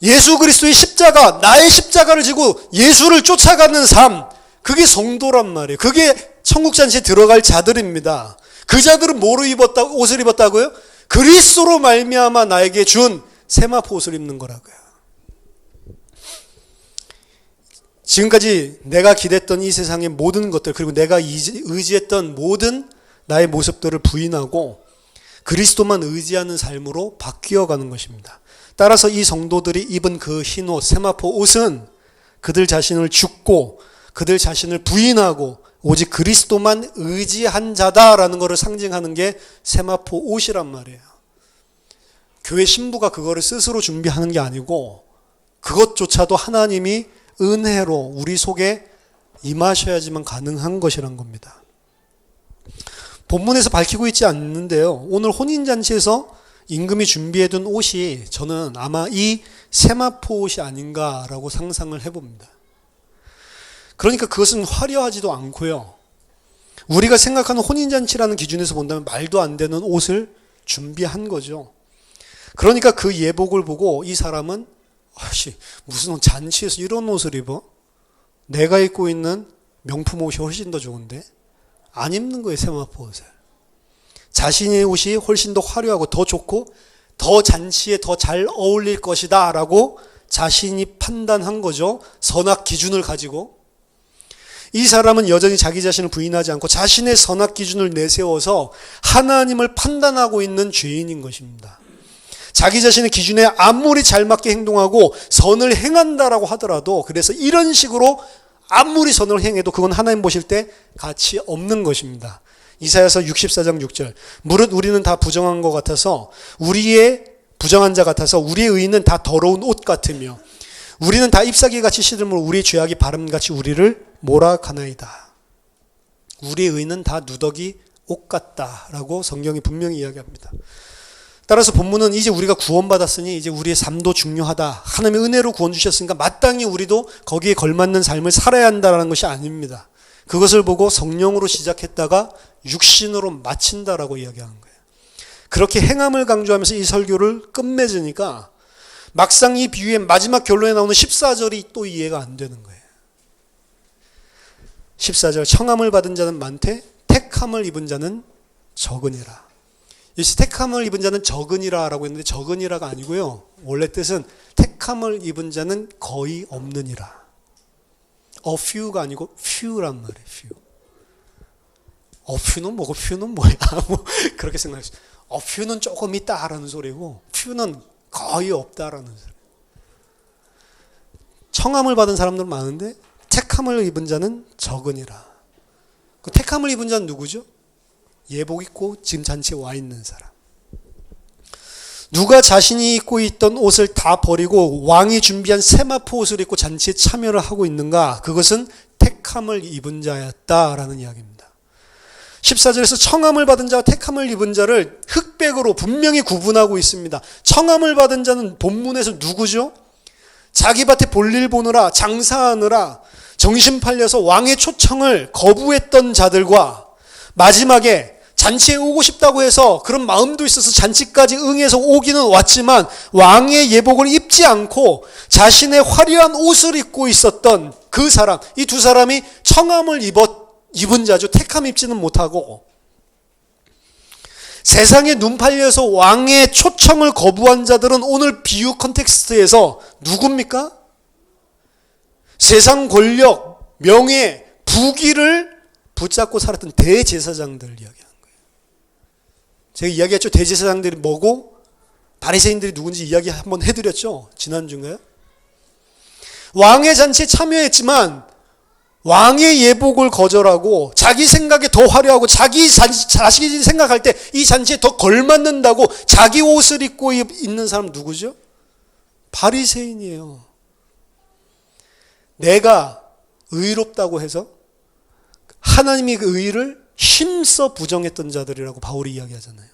예수 그리스도의 십자가, 나의 십자가를 지고 예수를 쫓아가는 삶, 그게 성도란 말이에요. 그게 천국잔치에 들어갈 자들입니다. 그 자들은 뭐로 옷을 입었다고요? 그리스도로 말미암아 나에게 준 세마포 옷을 입는 거라고요. 지금까지 내가 기댔던 이 세상의 모든 것들 그리고 내가 의지했던 모든 나의 모습들을 부인하고 그리스도만 의지하는 삶으로 바뀌어가는 것입니다. 따라서 이 성도들이 입은 그 흰 옷, 세마포 옷은 그들 자신을 죽고 그들 자신을 부인하고 오직 그리스도만 의지한 자다라는 것을 상징하는 게 세마포 옷이란 말이에요. 교회 신부가 그거를 스스로 준비하는 게 아니고 그것조차도 하나님이 은혜로 우리 속에 임하셔야지만 가능한 것이란 겁니다. 본문에서 밝히고 있지 않는데요. 오늘 혼인잔치에서 임금이 준비해둔 옷이 저는 아마 이 세마포 옷이 아닌가라고 상상을 해봅니다. 그러니까 그것은 화려하지도 않고요. 우리가 생각하는 혼인잔치라는 기준에서 본다면 말도 안 되는 옷을 준비한 거죠. 그러니까 그 예복을 보고 이 사람은 무슨 잔치에서 이런 옷을 입어? 내가 입고 있는 명품 옷이 훨씬 더 좋은데? 안 입는 거예요, 세마포 옷을. 자신의 옷이 훨씬 더 화려하고 더 좋고 더 잔치에 더 잘 어울릴 것이다 라고 자신이 판단한 거죠. 선악 기준을 가지고. 이 사람은 여전히 자기 자신을 부인하지 않고 자신의 선악 기준을 내세워서 하나님을 판단하고 있는 죄인인 것입니다. 자기 자신의 기준에 아무리 잘 맞게 행동하고 선을 행한다라고 하더라도 그래서 이런 식으로 아무리 선을 행해도 그건 하나님 보실 때 가치 없는 것입니다. 이사야서 64장 6절 무릇 우리는 다 부정한 것 같아서 우리의 부정한 자 같아서 우리의 의는 다 더러운 옷 같으며 우리는 다 잎사귀같이 시들므로 우리의 죄악이 바람같이 우리를 몰아가나이다. 우리의 의는 다 누더기 옷 같다라고 성경이 분명히 이야기합니다. 따라서 본문은 이제 우리가 구원받았으니 이제 우리의 삶도 중요하다. 하나님의 은혜로 구원 주셨으니까 마땅히 우리도 거기에 걸맞는 삶을 살아야 한다는 것이 아닙니다. 그것을 보고 성령으로 시작했다가 육신으로 마친다라고 이야기하는 거예요. 그렇게 행함을 강조하면서 이 설교를 끝맺으니까 막상 이 비유의 마지막 결론에 나오는 14절이 또 이해가 안 되는 거예요. 14절 청함을 받은 자는 많되 택함을 입은 자는 적으니라. 이 택함을 입은 자는 적으니라 라고 했는데 적으니라가 아니고요. 원래 뜻은 택함을 입은 자는 거의 없느니라. A few가 아니고 few란 말이에요. few. A few는 뭐고 few는 뭐야? 뭐 그렇게 생각했어요. A few는 조금 있다라는 소리고 few는 거의 없다라는 소리. 청함을 받은 사람들은 많은데 택함을 입은 자는 적으니라. 그 택함을 입은 자는 누구죠? 예복 입고 지금 잔치에 와 있는 사람. 누가 자신이 입고 있던 옷을 다 버리고 왕이 준비한 세마포 옷을 입고 잔치에 참여를 하고 있는가? 그것은 택함을 입은 자였다라는 이야기입니다. 14절에서 청함을 받은 자와 택함을 입은 자를 흑백으로 분명히 구분하고 있습니다. 청함을 받은 자는 본문에서 누구죠? 자기 밭에 볼일 보느라 장사하느라 정신 팔려서 왕의 초청을 거부했던 자들과 마지막에 잔치에 오고 싶다고 해서 그런 마음도 있어서 잔치까지 응해서 오기는 왔지만 왕의 예복을 입지 않고 자신의 화려한 옷을 입고 있었던 그 사람, 이 두 사람이 청함을 입은 자죠. 택함 입지는 못하고 세상에 눈 팔려서 왕의 초청을 거부한 자들은 오늘 비유 컨텍스트에서 누굽니까? 세상 권력, 명예, 부귀를 붙잡고 살았던 대제사장들 이야기하는 거예요. 제가 이야기했죠. 대제사장들이 뭐고 바리새인들이 누군지 이야기 한번 해드렸죠. 지난주인가요? 왕의 잔치에 참여했지만 왕의 예복을 거절하고 자기 생각에 더 화려하고 자신이 생각할 때 이 잔치에 더 걸맞는다고 자기 옷을 입고 있는 사람 누구죠? 바리새인이에요. 내가 의롭다고 해서 하나님이 그 의를 힘써 부정했던 자들이라고 바울이 이야기하잖아요.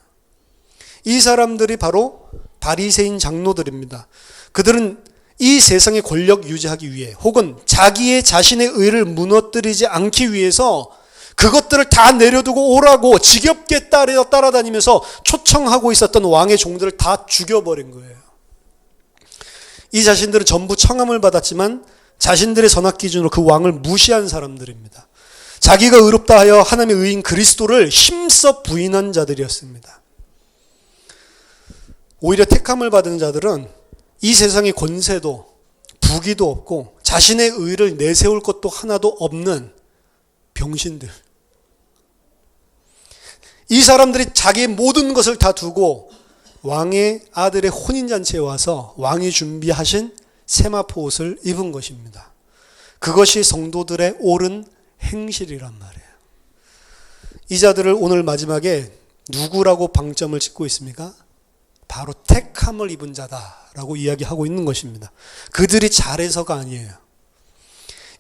이 사람들이 바로 바리새인 장로들입니다. 그들은 이 세상의 권력 유지하기 위해 혹은 자신의 의를 무너뜨리지 않기 위해서 그것들을 다 내려두고 오라고 지겹게 따라다니면서 초청하고 있었던 왕의 종들을 다 죽여버린 거예요. 이 자신들은 전부 청함을 받았지만 자신들의 선악 기준으로 그 왕을 무시한 사람들입니다. 자기가 의롭다 하여 하나님의 의인 그리스도를 힘써 부인한 자들이었습니다. 오히려 택함을 받은 자들은 이 세상의 권세도 부귀도 없고 자신의 의를 내세울 것도 하나도 없는 병신들. 이 사람들이 자기의 모든 것을 다 두고 왕의 아들의 혼인잔치에 와서 왕이 준비하신 세마포 옷을 입은 것입니다. 그것이 성도들의 옳은 행실이란 말이에요. 이 자들을 오늘 마지막에 누구라고 방점을 찍고 있습니까? 바로 택함을 입은 자다라고 이야기하고 있는 것입니다. 그들이 잘해서가 아니에요.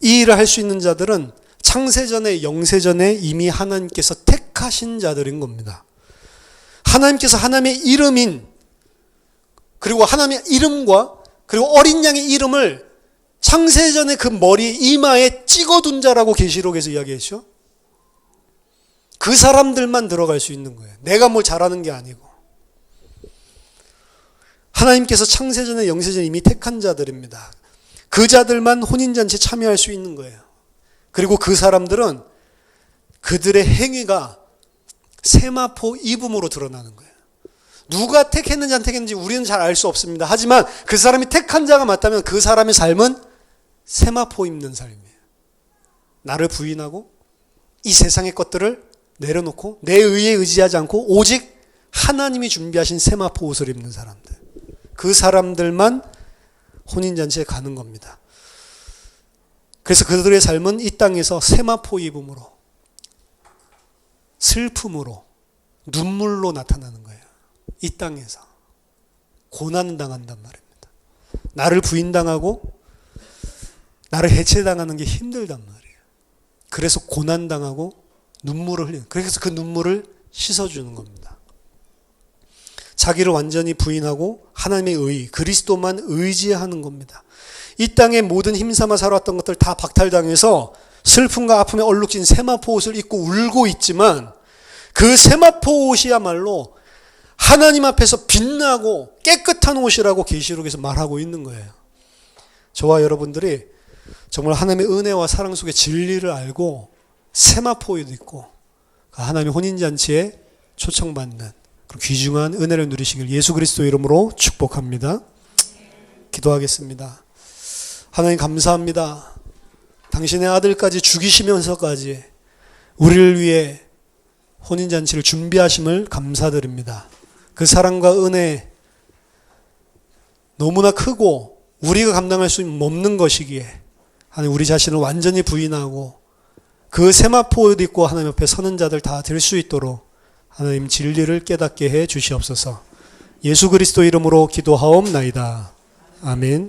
이 일을 할 수 있는 자들은 창세전에 영세전에 이미 하나님께서 택하신 자들인 겁니다. 하나님께서 하나님의 이름인 그리고 하나님의 이름과 그리고 어린 양의 이름을 창세전에 그 머리 이마에 찍어둔 자라고 계시록에서 이야기했죠. 그 사람들만 들어갈 수 있는 거예요. 내가 뭘 잘하는 게 아니고. 하나님께서 창세전에 영세전에 이미 택한 자들입니다. 그 자들만 혼인잔치에 참여할 수 있는 거예요. 그리고 그 사람들은 그들의 행위가 세마포 입음으로 드러나는 거예요. 누가 택했는지 안 택했는지 우리는 잘 알 수 없습니다. 하지만 그 사람이 택한 자가 맞다면 그 사람의 삶은 세마포 입는 삶이에요. 나를 부인하고 이 세상의 것들을 내려놓고 내 의에 의지하지 않고 오직 하나님이 준비하신 세마포 옷을 입는 사람들. 그 사람들만 혼인잔치에 가는 겁니다. 그래서 그들의 삶은 이 땅에서 세마포 입음으로 슬픔으로 눈물로 나타나는 거예요. 이 땅에서 고난을 당한단 말입니다. 나를 부인당하고 나를 해체당하는 게 힘들단 말이에요. 그래서 고난당하고 눈물을 흘리는, 그래서 그 눈물을 씻어주는 겁니다. 자기를 완전히 부인하고 하나님의 의, 그리스도만 의지하는 겁니다. 이 땅의 모든 힘삼아 살아왔던 것들 다 박탈당해서 슬픔과 아픔에 얼룩진 세마포 옷을 입고 울고 있지만 그 세마포 옷이야말로 하나님 앞에서 빛나고 깨끗한 옷이라고 계시록에서 말하고 있는 거예요. 저와 여러분들이 정말 하나님의 은혜와 사랑 속에 진리를 알고 세마포 옷 입고 하나님의 혼인잔치에 초청받는 그런 귀중한 은혜를 누리시길 예수 그리스도 이름으로 축복합니다. 기도하겠습니다. 하나님 감사합니다. 당신의 아들까지 죽이시면서까지 우리를 위해 혼인잔치를 준비하심을 감사드립니다. 그 사랑과 은혜 너무나 크고 우리가 감당할 수 없는 것이기에 하나님 우리 자신을 완전히 부인하고 그 세마포 옷 입고 하나님 앞에 서는 자들 다 될 수 있도록 하나님 진리를 깨닫게 해 주시옵소서. 예수 그리스도 이름으로 기도하옵나이다. 아멘.